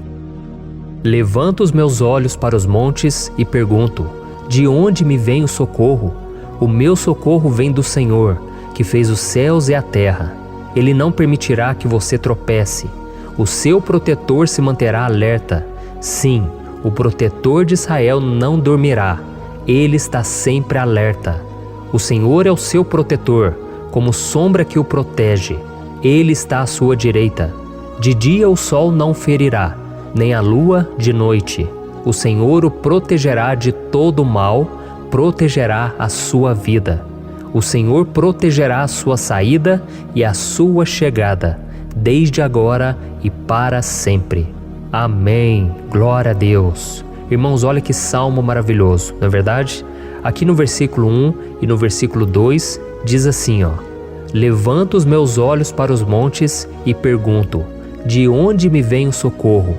Levanto os meus olhos para os montes e pergunto: de onde me vem o socorro? O meu socorro vem do Senhor, que fez os céus e a terra. Ele não permitirá que você tropece. O seu protetor se manterá alerta. Sim, o protetor de Israel não dormirá. Ele está sempre alerta. O Senhor é o seu protetor, como sombra que o protege. Ele está à sua direita. De dia o sol não ferirá, nem a lua de noite. O Senhor o protegerá de todo mal, protegerá a sua vida. O Senhor protegerá a sua saída e a sua chegada, desde agora e para sempre. Amém. Glória a Deus. Irmãos, olha que salmo maravilhoso, não é verdade? Aqui no versículo 1 e no versículo 2 diz assim, ó: Levanto os meus olhos para os montes e pergunto: de onde me vem o socorro?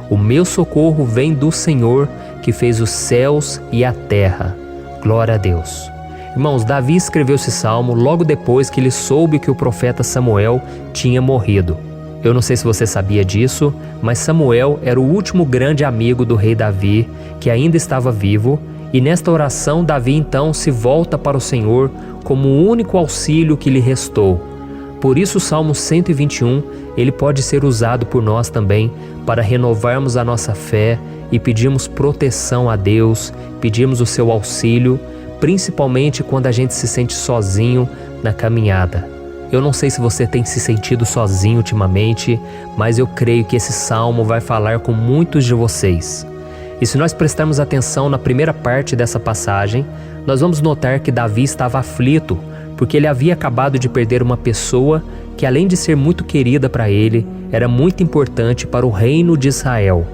O meu socorro vem do Senhor, que fez os céus e a terra. Glória a Deus. Irmãos, Davi escreveu esse salmo logo depois que ele soube que o profeta Samuel tinha morrido. Eu não sei se você sabia disso, mas Samuel era o último grande amigo do rei Davi, que ainda estava vivo, e nesta oração Davi então se volta para o Senhor como o único auxílio que lhe restou. Por isso o Salmo 121, ele pode ser usado por nós também para renovarmos a nossa fé e pedirmos proteção a Deus, pedirmos o seu auxílio, principalmente quando a gente se sente sozinho na caminhada. Eu não sei se você tem se sentido sozinho ultimamente, mas eu creio que esse salmo vai falar com muitos de vocês. E se nós prestarmos atenção na primeira parte dessa passagem, nós vamos notar que Davi estava aflito, porque ele havia acabado de perder uma pessoa que, além de ser muito querida para ele, era muito importante para o reino de Israel.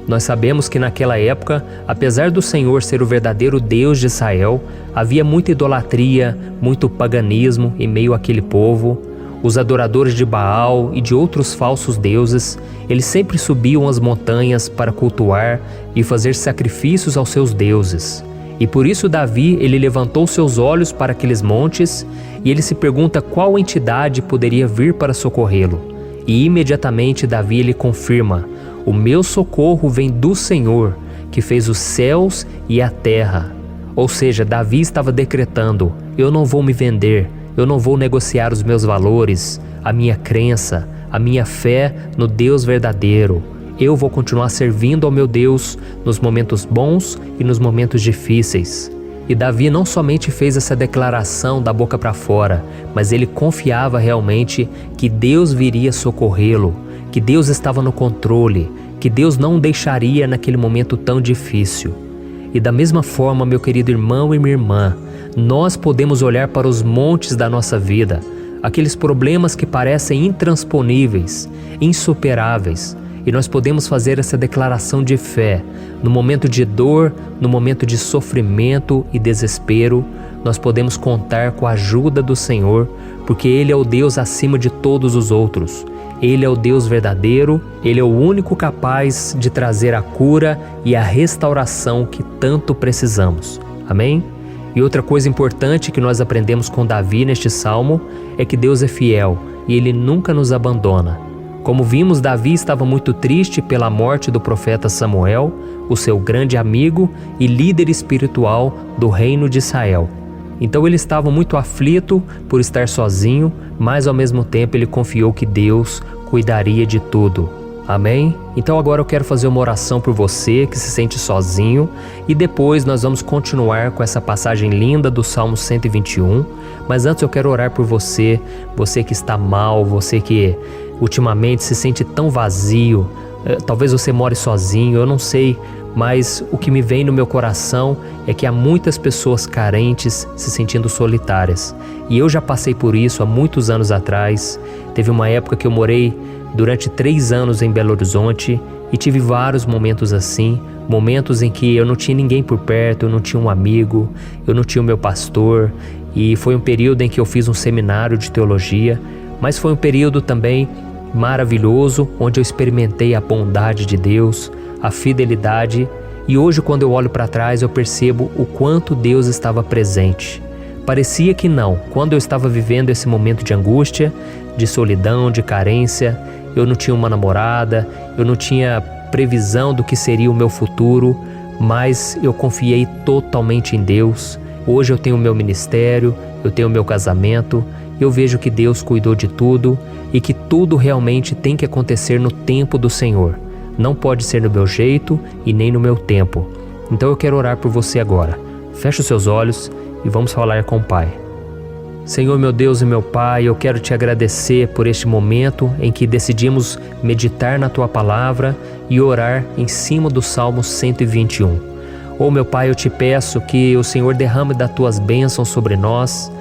Nós sabemos que naquela época, apesar do Senhor ser o verdadeiro Deus de Israel, havia muita idolatria, muito paganismo em meio àquele povo. Os adoradores de Baal e de outros falsos deuses, eles sempre subiam as montanhas para cultuar e fazer sacrifícios aos seus deuses. E por isso Davi, ele levantou seus olhos para aqueles montes e ele se pergunta qual entidade poderia vir para socorrê-lo. E imediatamente Davi ele confirma: o meu socorro vem do Senhor, que fez os céus e a terra. Ou seja, Davi estava decretando: eu não vou me vender, eu não vou negociar os meus valores, a minha crença, a minha fé no Deus verdadeiro. Eu vou continuar servindo ao meu Deus nos momentos bons e nos momentos difíceis. E Davi não somente fez essa declaração da boca para fora, mas ele confiava realmente que Deus viria socorrê-lo, que Deus estava no controle, que Deus não o deixaria naquele momento tão difícil. E da mesma forma, meu querido irmão e minha irmã, nós podemos olhar para os montes da nossa vida, aqueles problemas que parecem intransponíveis, insuperáveis, e nós podemos fazer essa declaração de fé. No momento de dor, no momento de sofrimento e desespero, nós podemos contar com a ajuda do Senhor, porque Ele é o Deus acima de todos os outros. Ele é o Deus verdadeiro, Ele é o único capaz de trazer a cura e a restauração que tanto precisamos. Amém? E outra coisa importante que nós aprendemos com Davi neste salmo é que Deus é fiel e Ele nunca nos abandona. Como vimos, Davi estava muito triste pela morte do profeta Samuel, o seu grande amigo e líder espiritual do reino de Israel. Então ele estava muito aflito por estar sozinho, mas ao mesmo tempo ele confiou que Deus cuidaria de tudo. Amém? Então agora eu quero fazer uma oração por você que se sente sozinho e depois nós vamos continuar com essa passagem linda do Salmo 121. Mas antes eu quero orar por você, você que está mal, você que ultimamente se sente tão vazio, talvez você more sozinho, eu não sei, mas o que me vem no meu coração é que há muitas pessoas carentes se sentindo solitárias. E eu já passei por isso há muitos anos atrás. Teve uma época que eu morei durante 3 anos em Belo Horizonte e tive vários momentos assim, momentos em que eu não tinha ninguém por perto, eu não tinha um amigo, eu não tinha o meu pastor, e foi um período em que eu fiz um seminário de teologia, mas foi um período também maravilhoso, onde eu experimentei a bondade de Deus, a fidelidade, e hoje quando eu olho para trás eu percebo o quanto Deus estava presente. Parecia que não, quando eu estava vivendo esse momento de angústia, de solidão, de carência, eu não tinha uma namorada, eu não tinha previsão do que seria o meu futuro, mas eu confiei totalmente em Deus. Hoje eu tenho o meu ministério, eu tenho o meu casamento, eu vejo que Deus cuidou de tudo e que tudo realmente tem que acontecer no tempo do Senhor. Não pode ser no meu jeito e nem no meu tempo. Então eu quero orar por você agora. Feche os seus olhos e vamos falar com o Pai. Senhor, meu Deus e meu Pai, eu quero te agradecer por este momento em que decidimos meditar na Tua Palavra e orar em cima do Salmo 121. Oh, meu Pai, eu te peço que o Senhor derrame das Tuas bênçãos sobre nós,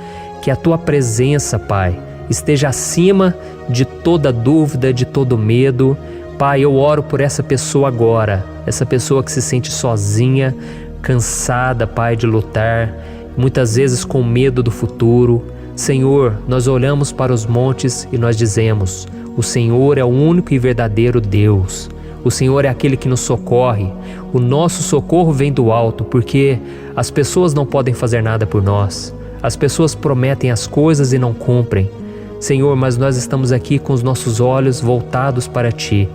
que a Tua presença, Pai, esteja acima de toda dúvida, de todo medo. Pai, eu oro por essa pessoa agora, essa pessoa que se sente sozinha, cansada, Pai, de lutar, muitas vezes com medo do futuro. Senhor, nós olhamos para os montes e nós dizemos: o Senhor é o único e verdadeiro Deus. O Senhor é aquele que nos socorre. O nosso socorro vem do alto, porque as pessoas não podem fazer nada por nós. As pessoas prometem as coisas e não cumprem. Senhor, mas nós estamos aqui com os nossos olhos voltados para Ti.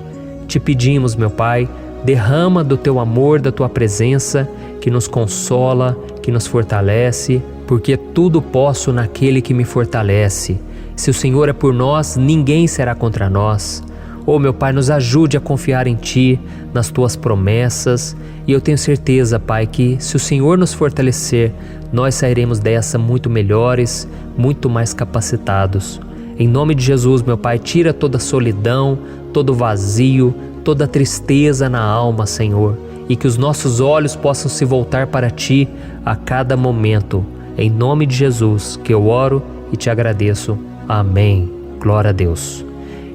Te pedimos, meu Pai, derrama do Teu amor, da Tua presença, que nos consola, que nos fortalece, porque tudo posso naquele que me fortalece. Se o Senhor é por nós, ninguém será contra nós. Oh, meu Pai, nos ajude a confiar em Ti, nas Tuas promessas, e eu tenho certeza, Pai, que se o Senhor nos fortalecer, nós sairemos dessa muito melhores, muito mais capacitados. Em nome de Jesus, meu Pai, tira toda a solidão, todo o vazio, toda a tristeza na alma, Senhor, e que os nossos olhos possam se voltar para Ti a cada momento. Em nome de Jesus que eu oro e te agradeço. Amém. Glória a Deus.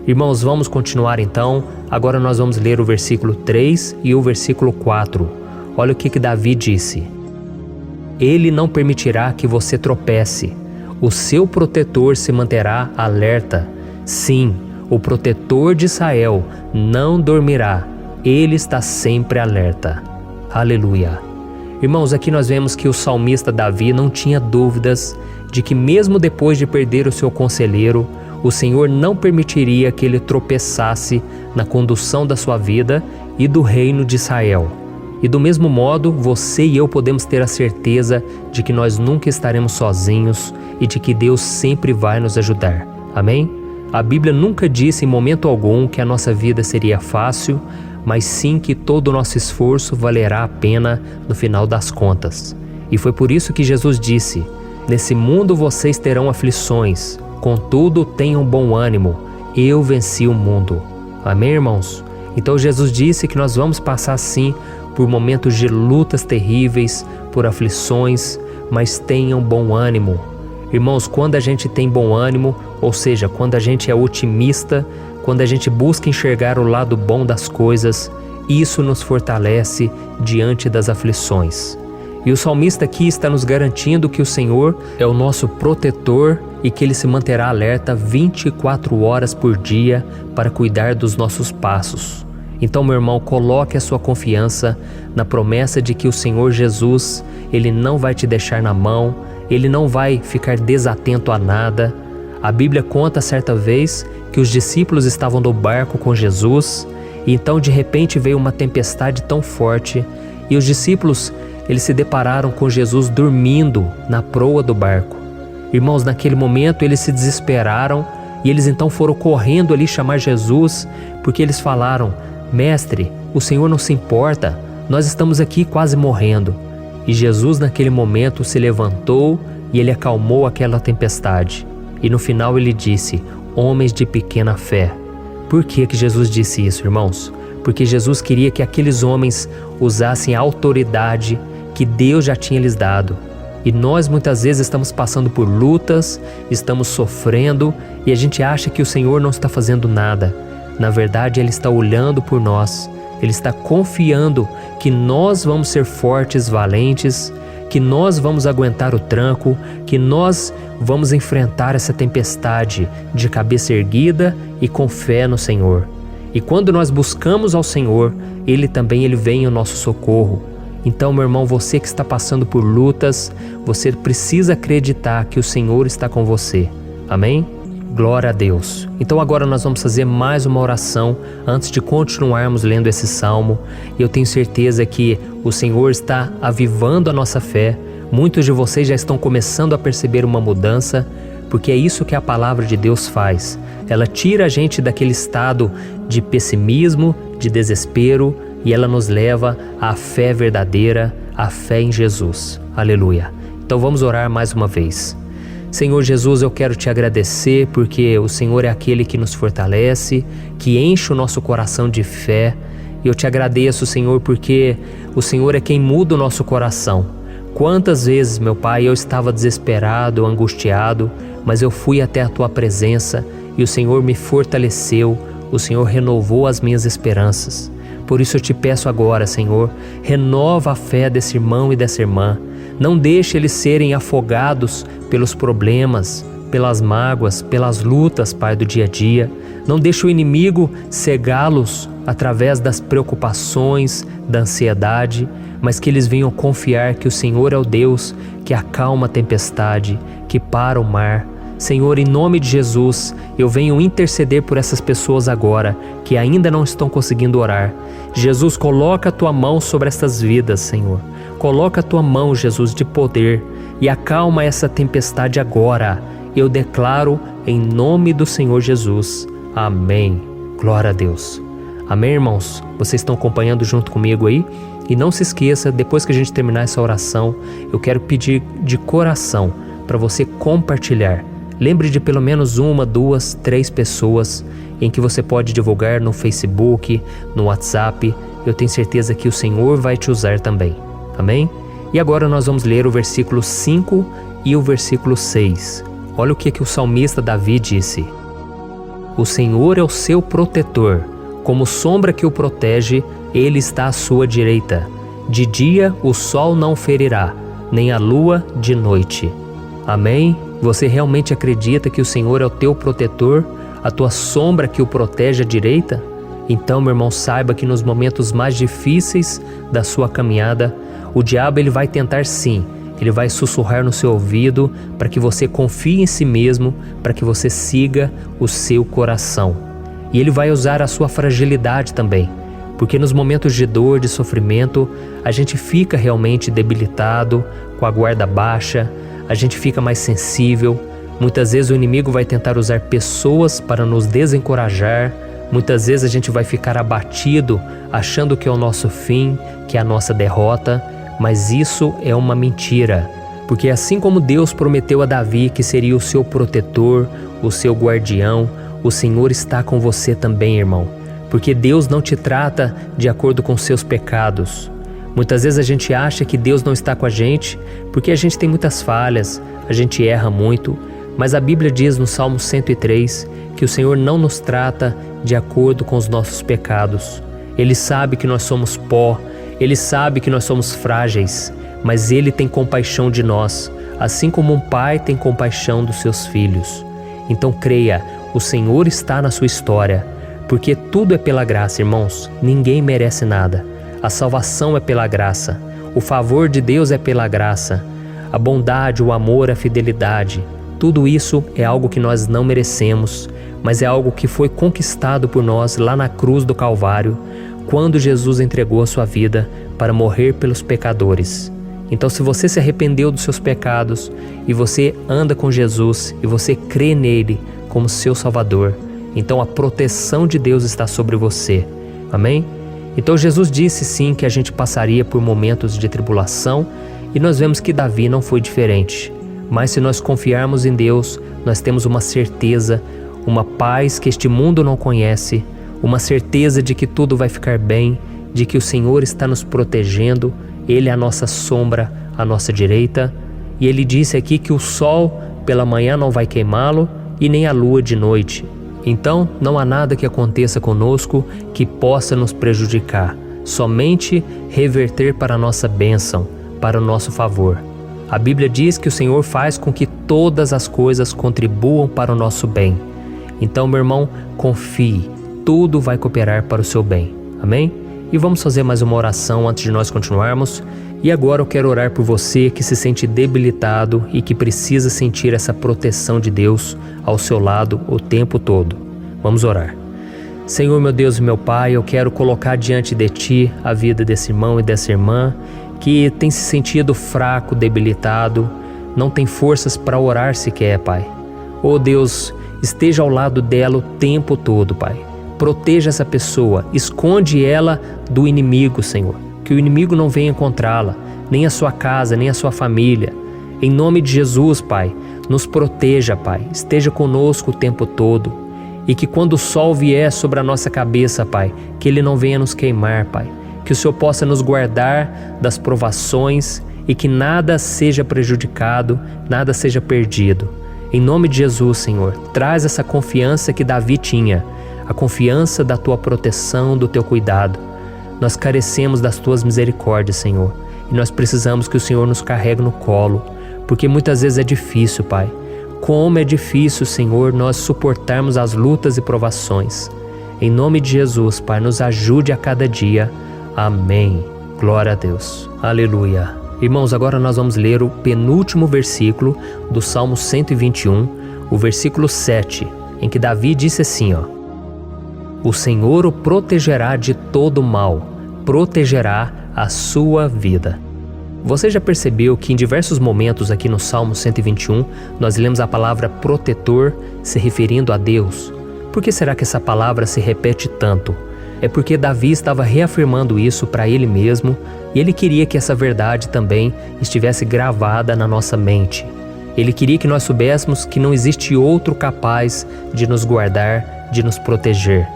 Irmãos, vamos continuar então. Agora nós vamos ler o versículo 3 e o versículo 4. Olha o que Davi disse. Ele não permitirá que você tropece. O seu protetor se manterá alerta. Sim, o protetor de Israel não dormirá. Ele está sempre alerta. Aleluia. Irmãos, aqui nós vemos que o salmista Davi não tinha dúvidas de que mesmo depois de perder o seu conselheiro, o Senhor não permitiria que ele tropeçasse na condução da sua vida e do reino de Israel. E do mesmo modo, você e eu podemos ter a certeza de que nós nunca estaremos sozinhos e de que Deus sempre vai nos ajudar. Amém? A Bíblia nunca disse em momento algum que a nossa vida seria fácil, mas sim que todo o nosso esforço valerá a pena no final das contas. E foi por isso que Jesus disse: nesse mundo vocês terão aflições, contudo tenham bom ânimo, eu venci o mundo. Amém, irmãos? Então Jesus disse que nós vamos passar sim por momentos de lutas terríveis, por aflições, mas tenham bom ânimo. Irmãos, quando a gente tem bom ânimo, ou seja, quando a gente é otimista, quando a gente busca enxergar o lado bom das coisas, isso nos fortalece diante das aflições. E o salmista aqui está nos garantindo que o Senhor é o nosso protetor e que Ele se manterá alerta 24 horas por dia para cuidar dos nossos passos. Então, meu irmão, coloque a sua confiança na promessa de que o Senhor Jesus, Ele não vai te deixar na mão, Ele não vai ficar desatento a nada. A Bíblia conta certa vez que os discípulos estavam no barco com Jesus e então de repente veio uma tempestade tão forte e os discípulos eles se depararam com Jesus dormindo na proa do barco. Irmãos, naquele momento eles se desesperaram e eles então foram correndo ali chamar Jesus porque eles falaram: Mestre, o Senhor não se importa, nós estamos aqui quase morrendo. E Jesus naquele momento se levantou e ele acalmou aquela tempestade. E no final ele disse: homens de pequena fé. Por que Jesus disse isso, irmãos? Porque Jesus queria que aqueles homens usassem a autoridade que Deus já tinha lhes dado. E nós muitas vezes estamos passando por lutas, estamos sofrendo e a gente acha que o Senhor não está fazendo nada. Na verdade, Ele está olhando por nós, Ele está confiando que nós vamos ser fortes, valentes, que nós vamos aguentar o tranco, que nós vamos enfrentar essa tempestade de cabeça erguida e com fé no Senhor. E quando nós buscamos ao Senhor, Ele vem ao nosso socorro. Então, meu irmão, você que está passando por lutas, você precisa acreditar que o Senhor está com você. Amém? Glória a Deus. Então agora nós vamos fazer mais uma oração antes de continuarmos lendo esse salmo. E eu tenho certeza que o Senhor está avivando a nossa fé. Muitos de vocês já estão começando a perceber uma mudança, porque é isso que a palavra de Deus faz. Ela tira a gente daquele estado de pessimismo, de desespero, e ela nos leva à fé verdadeira, à fé em Jesus. Aleluia. Então vamos orar mais uma vez. Senhor Jesus, eu quero te agradecer porque o Senhor é aquele que nos fortalece, que enche o nosso coração de fé. Eu te agradeço, Senhor, porque o Senhor é quem muda o nosso coração. Quantas vezes, meu Pai, eu estava desesperado, angustiado, mas eu fui até a Tua presença e o Senhor me fortaleceu, o Senhor renovou as minhas esperanças. Por isso eu te peço agora, Senhor, renova a fé desse irmão e dessa irmã. Não deixe eles serem afogados pelos problemas, pelas mágoas, pelas lutas, Pai, do dia a dia. Não deixe o inimigo cegá-los através das preocupações, da ansiedade, mas que eles venham confiar que o Senhor é o Deus que acalma a tempestade, que para o mar. Senhor, em nome de Jesus, eu venho interceder por essas pessoas agora que ainda não estão conseguindo orar. Jesus, coloca a Tua mão sobre essas vidas, Senhor. Coloca a Tua mão, Jesus, de poder e acalma essa tempestade agora. Eu declaro em nome do Senhor Jesus. Amém. Glória a Deus. Amém, irmãos? Vocês estão acompanhando junto comigo aí? E não se esqueça, depois que a gente terminar essa oração, eu quero pedir de coração para você compartilhar. Lembre de pelo menos 1, 2, 3 pessoas em que você pode divulgar no Facebook, no WhatsApp. Eu tenho certeza que o Senhor vai te usar também. Amém? E agora nós vamos ler o versículo 5 e o versículo 6. Olha o que o salmista Davi disse. O Senhor é o seu protetor, como sombra que o protege, Ele está à sua direita. De dia o sol não ferirá, nem a lua de noite. Amém? Você realmente acredita que o Senhor é o teu protetor, a tua sombra que o protege à direita? Então, meu irmão, saiba que nos momentos mais difíceis da sua caminhada, o diabo ele vai tentar sim, ele vai sussurrar no seu ouvido para que você confie em si mesmo, para que você siga o seu coração. E ele vai usar a sua fragilidade também, porque nos momentos de dor, de sofrimento, a gente fica realmente debilitado, com a guarda baixa, a gente fica mais sensível. Muitas vezes o inimigo vai tentar usar pessoas para nos desencorajar. Muitas vezes a gente vai ficar abatido, achando que é o nosso fim, que é a nossa derrota. Mas isso é uma mentira, porque assim como Deus prometeu a Davi que seria o seu protetor, o seu guardião, o Senhor está com você também, irmão. Porque Deus não te trata de acordo com seus pecados. Muitas vezes a gente acha que Deus não está com a gente porque a gente tem muitas falhas, a gente erra muito, mas a Bíblia diz no Salmo 103 que o Senhor não nos trata de acordo com os nossos pecados. Ele sabe que nós somos pó, Ele sabe que nós somos frágeis, mas Ele tem compaixão de nós, assim como um pai tem compaixão dos seus filhos. Então creia, o Senhor está na sua história, porque tudo é pela graça, irmãos, ninguém merece nada. A salvação é pela graça, o favor de Deus é pela graça, a bondade, o amor, a fidelidade, Tudo isso é algo que nós não merecemos, mas é algo que foi conquistado por nós lá na cruz do Calvário, quando Jesus entregou a sua vida para morrer pelos pecadores. Então, se você se arrependeu dos seus pecados e você anda com Jesus e você crê nele como seu Salvador, então a proteção de Deus está sobre você. Amém? Então Jesus disse sim que a gente passaria por momentos de tribulação e nós vemos que Davi não foi diferente. Mas se nós confiarmos em Deus, nós temos uma certeza, uma paz que este mundo não conhece, uma certeza de que tudo vai ficar bem, de que o Senhor está nos protegendo, Ele é a nossa sombra, à nossa direita. E Ele disse aqui que o sol pela manhã não vai queimá-lo e nem a lua de noite. Então não há nada que aconteça conosco que possa nos prejudicar, somente reverter para a nossa bênção, para o nosso favor. A Bíblia diz que o Senhor faz com que todas as coisas contribuam para o nosso bem. Então, meu irmão, confie, tudo vai cooperar para o seu bem. Amém? E vamos fazer mais uma oração antes de nós continuarmos. E agora eu quero orar por você que se sente debilitado e que precisa sentir essa proteção de Deus ao seu lado o tempo todo. Vamos orar. Senhor, meu Deus e meu Pai, eu quero colocar diante de Ti a vida desse irmão e dessa irmã que tem se sentido fraco, debilitado, não tem forças para orar sequer, Pai. Oh Deus, esteja ao lado dela o tempo todo, Pai. Proteja essa pessoa, esconde ela do inimigo, Senhor. Que o inimigo não venha encontrá-la, nem a sua casa, nem a sua família. Em nome de Jesus, Pai, nos proteja, Pai. Esteja conosco o tempo todo. E que quando o sol vier sobre a nossa cabeça, Pai, que ele não venha nos queimar, Pai. Que o Senhor possa nos guardar das provações e que nada seja prejudicado, nada seja perdido. Em nome de Jesus, Senhor, traz essa confiança que Davi tinha, a confiança da Tua proteção, do Teu cuidado. Nós carecemos das Tuas misericórdias, Senhor, e nós precisamos que o Senhor nos carregue no colo, porque muitas vezes é difícil, Pai. Como é difícil, Senhor, nós suportarmos as lutas e provações. Em nome de Jesus, Pai, nos ajude a cada dia. Amém. Glória a Deus. Aleluia. Irmãos, agora nós vamos ler o penúltimo versículo do Salmo 121, o versículo 7, em que Davi disse assim, O Senhor o protegerá de todo mal, protegerá a sua vida. Você já percebeu que em diversos momentos aqui no Salmo 121, nós lemos a palavra protetor se referindo a Deus? Por que será que essa palavra se repete tanto? É porque Davi estava reafirmando isso para ele mesmo e ele queria que essa verdade também estivesse gravada na nossa mente. Ele queria que nós soubéssemos que não existe outro capaz de nos guardar, de nos proteger.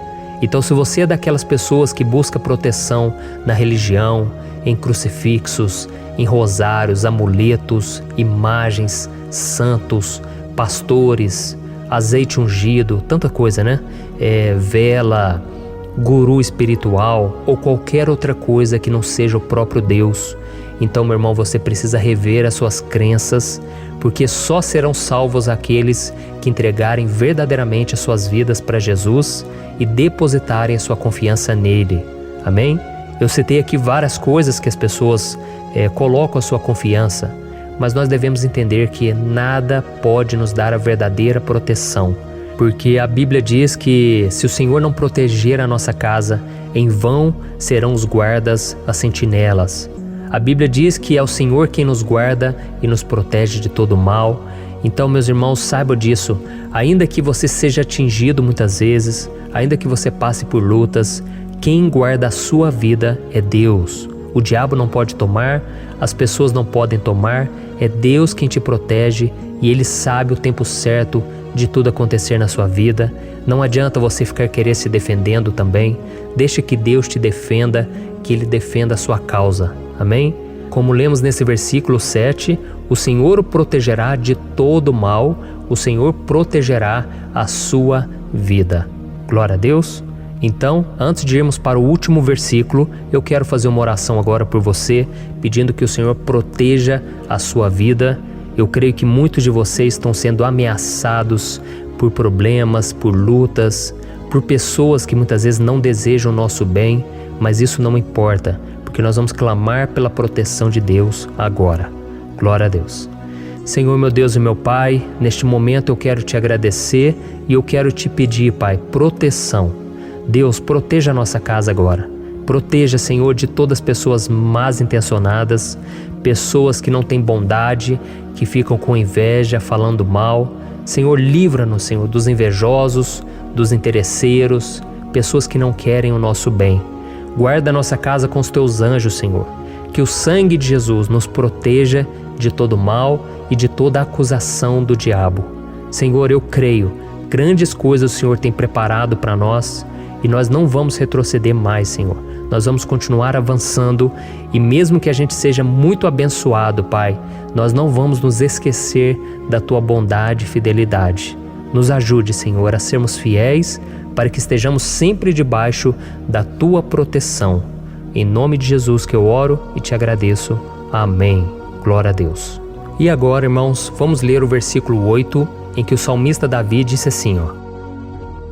Então, se você é daquelas pessoas que busca proteção na religião, em crucifixos, em rosários, amuletos, imagens, santos, pastores, azeite ungido, tanta coisa, né? Vela, guru espiritual ou qualquer outra coisa que não seja o próprio Deus. Então, meu irmão, você precisa rever as suas crenças, porque só serão salvos aqueles que entregarem verdadeiramente as suas vidas para Jesus e depositarem a sua confiança nele. Amém? Eu citei aqui várias coisas que as pessoas colocam a sua confiança, mas nós devemos entender que nada pode nos dar a verdadeira proteção, porque a Bíblia diz que se o Senhor não proteger a nossa casa, em vão serão os guardas, as sentinelas. A Bíblia diz que é o Senhor quem nos guarda e nos protege de todo mal. Então, meus irmãos, saibam disso. Ainda que você seja atingido muitas vezes, ainda que você passe por lutas, quem guarda a sua vida é Deus. O diabo não pode tomar, as pessoas não podem tomar, é Deus quem te protege e Ele sabe o tempo certo de tudo acontecer na sua vida. Não adianta você ficar querer se defendendo também. Deixa que Deus te defenda, que Ele defenda a sua causa. Amém? Como lemos nesse versículo 7, o Senhor o protegerá de todo mal, o Senhor protegerá a sua vida. Glória a Deus. Então, antes de irmos para o último versículo, eu quero fazer uma oração agora por você, pedindo que o Senhor proteja a sua vida. Eu creio que muitos de vocês estão sendo ameaçados por problemas, por lutas, por pessoas que muitas vezes não desejam o nosso bem, mas isso não importa, porque nós vamos clamar pela proteção de Deus agora. Glória a Deus. Senhor, meu Deus e meu Pai, neste momento eu quero te agradecer e eu quero te pedir, Pai, proteção. Deus, proteja a nossa casa agora. Proteja, Senhor, de todas as pessoas más intencionadas, pessoas que não têm bondade, que ficam com inveja, falando mal. Senhor, livra-nos, Senhor, dos invejosos, dos interesseiros, pessoas que não querem o nosso bem. Guarda a nossa casa com os teus anjos, Senhor. Que o sangue de Jesus nos proteja de todo mal e de toda acusação do diabo. Senhor, eu creio, grandes coisas o Senhor tem preparado para nós e nós não vamos retroceder mais, Senhor. Nós vamos continuar avançando e mesmo que a gente seja muito abençoado, Pai, nós não vamos nos esquecer da Tua bondade e fidelidade. Nos ajude, Senhor, a sermos fiéis para que estejamos sempre debaixo da Tua proteção. Em nome de Jesus que eu oro e te agradeço. Amém. Glória a Deus. E agora, irmãos, vamos ler o versículo 8, em que o salmista Davi disse assim,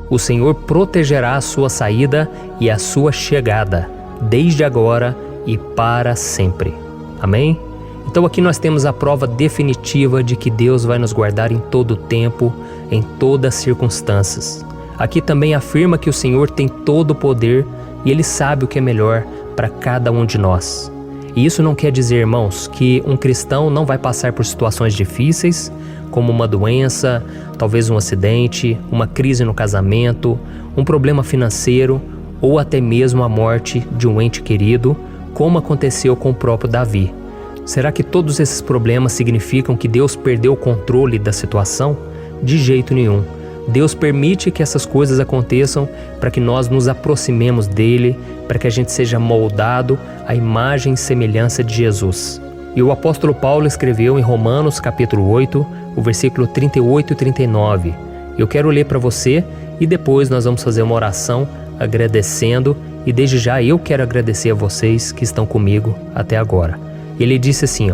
O Senhor protegerá a sua saída e a sua chegada, desde agora e para sempre. Amém? Então aqui nós temos a prova definitiva de que Deus vai nos guardar em todo o tempo, em todas as circunstâncias. Aqui também afirma que o Senhor tem todo o poder e Ele sabe o que é melhor para cada um de nós. E isso não quer dizer, irmãos, que um cristão não vai passar por situações difíceis, como uma doença, talvez um acidente, uma crise no casamento, um problema financeiro ou até mesmo a morte de um ente querido, como aconteceu com o próprio Davi. Será que todos esses problemas significam que Deus perdeu o controle da situação? De jeito nenhum. Deus permite que essas coisas aconteçam para que nós nos aproximemos dele, para que a gente seja moldado à imagem e semelhança de Jesus. E o apóstolo Paulo escreveu em Romanos capítulo 8, o versículo 38 e 39. Eu quero ler para você e depois nós vamos fazer uma oração agradecendo e desde já eu quero agradecer a vocês que estão comigo até agora. Ele disse assim,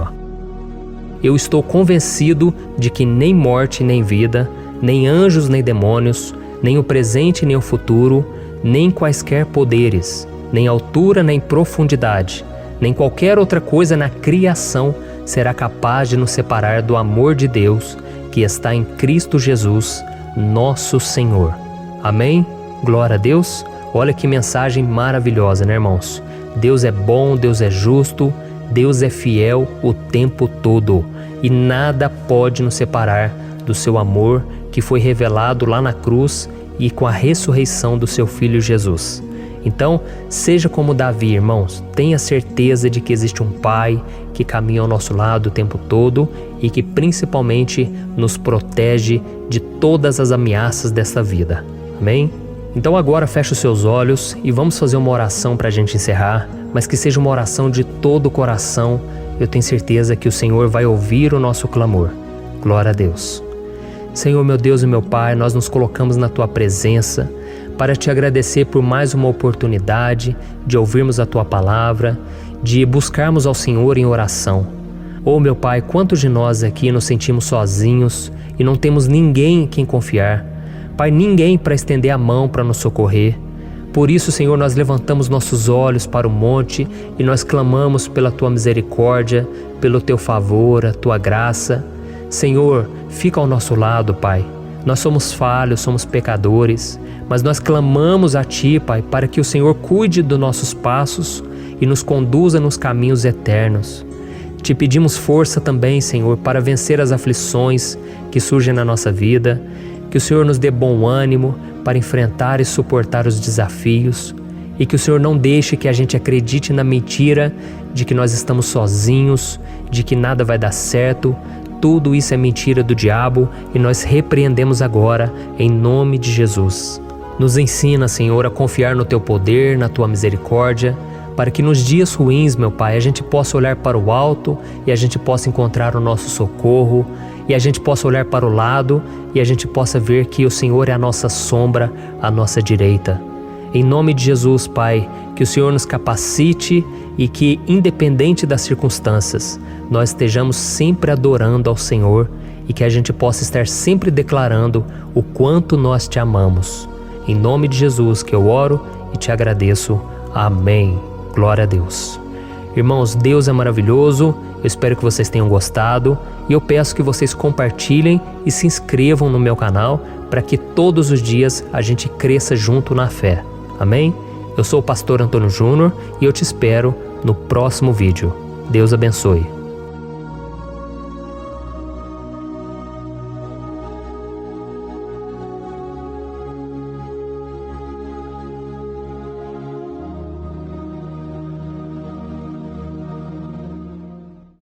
Eu estou convencido de que nem morte nem vida, nem anjos nem demônios, nem o presente nem o futuro, nem quaisquer poderes, nem altura nem profundidade, nem qualquer outra coisa na criação será capaz de nos separar do amor de Deus que está em Cristo Jesus, nosso Senhor. Amém? Glória a Deus. Olha que mensagem maravilhosa, né, irmãos? Deus é bom, Deus é justo, Deus é fiel o tempo todo e nada pode nos separar do seu amor que foi revelado lá na cruz e com a ressurreição do seu Filho Jesus. Então, seja como Davi, irmãos, tenha certeza de que existe um Pai que caminha ao nosso lado o tempo todo e que principalmente nos protege de todas as ameaças desta vida. Amém? Então agora feche os seus olhos e vamos fazer uma oração para a gente encerrar, mas que seja uma oração de todo o coração. Eu tenho certeza que o Senhor vai ouvir o nosso clamor. Glória a Deus. Senhor, meu Deus e meu Pai, nós nos colocamos na Tua presença para Te agradecer por mais uma oportunidade de ouvirmos a Tua palavra, de buscarmos ao Senhor em oração. Oh, meu Pai, quantos de nós aqui nos sentimos sozinhos e não temos ninguém em quem confiar. Pai, ninguém para estender a mão para nos socorrer. Por isso, Senhor, nós levantamos nossos olhos para o monte e nós clamamos pela Tua misericórdia, pelo Teu favor, a Tua graça. Senhor, fica ao nosso lado, Pai. Nós somos falhos, somos pecadores, mas nós clamamos a Ti, Pai, para que o Senhor cuide dos nossos passos e nos conduza nos caminhos eternos. Te pedimos força também, Senhor, para vencer as aflições que surgem na nossa vida, que o Senhor nos dê bom ânimo para enfrentar e suportar os desafios e que o Senhor não deixe que a gente acredite na mentira de que nós estamos sozinhos, de que nada vai dar certo. Tudo isso é mentira do diabo e nós repreendemos agora em nome de Jesus. Nos ensina, Senhor, a confiar no Teu poder, na Tua misericórdia, para que nos dias ruins, meu Pai, a gente possa olhar para o alto e a gente possa encontrar o nosso socorro, e a gente possa olhar para o lado e a gente possa ver que o Senhor é a nossa sombra, a nossa direita. Em nome de Jesus, Pai, que o Senhor nos capacite e que, independente das circunstâncias, nós estejamos sempre adorando ao Senhor e que a gente possa estar sempre declarando o quanto nós Te amamos. Em nome de Jesus que eu oro e Te agradeço. Amém. Glória a Deus. Irmãos, Deus é maravilhoso Eu espero que vocês tenham gostado e eu peço que vocês compartilhem e se inscrevam no meu canal para que todos os dias a gente cresça junto na fé. Amém? Eu sou o pastor Antônio Júnior e eu te espero no próximo vídeo. Deus abençoe.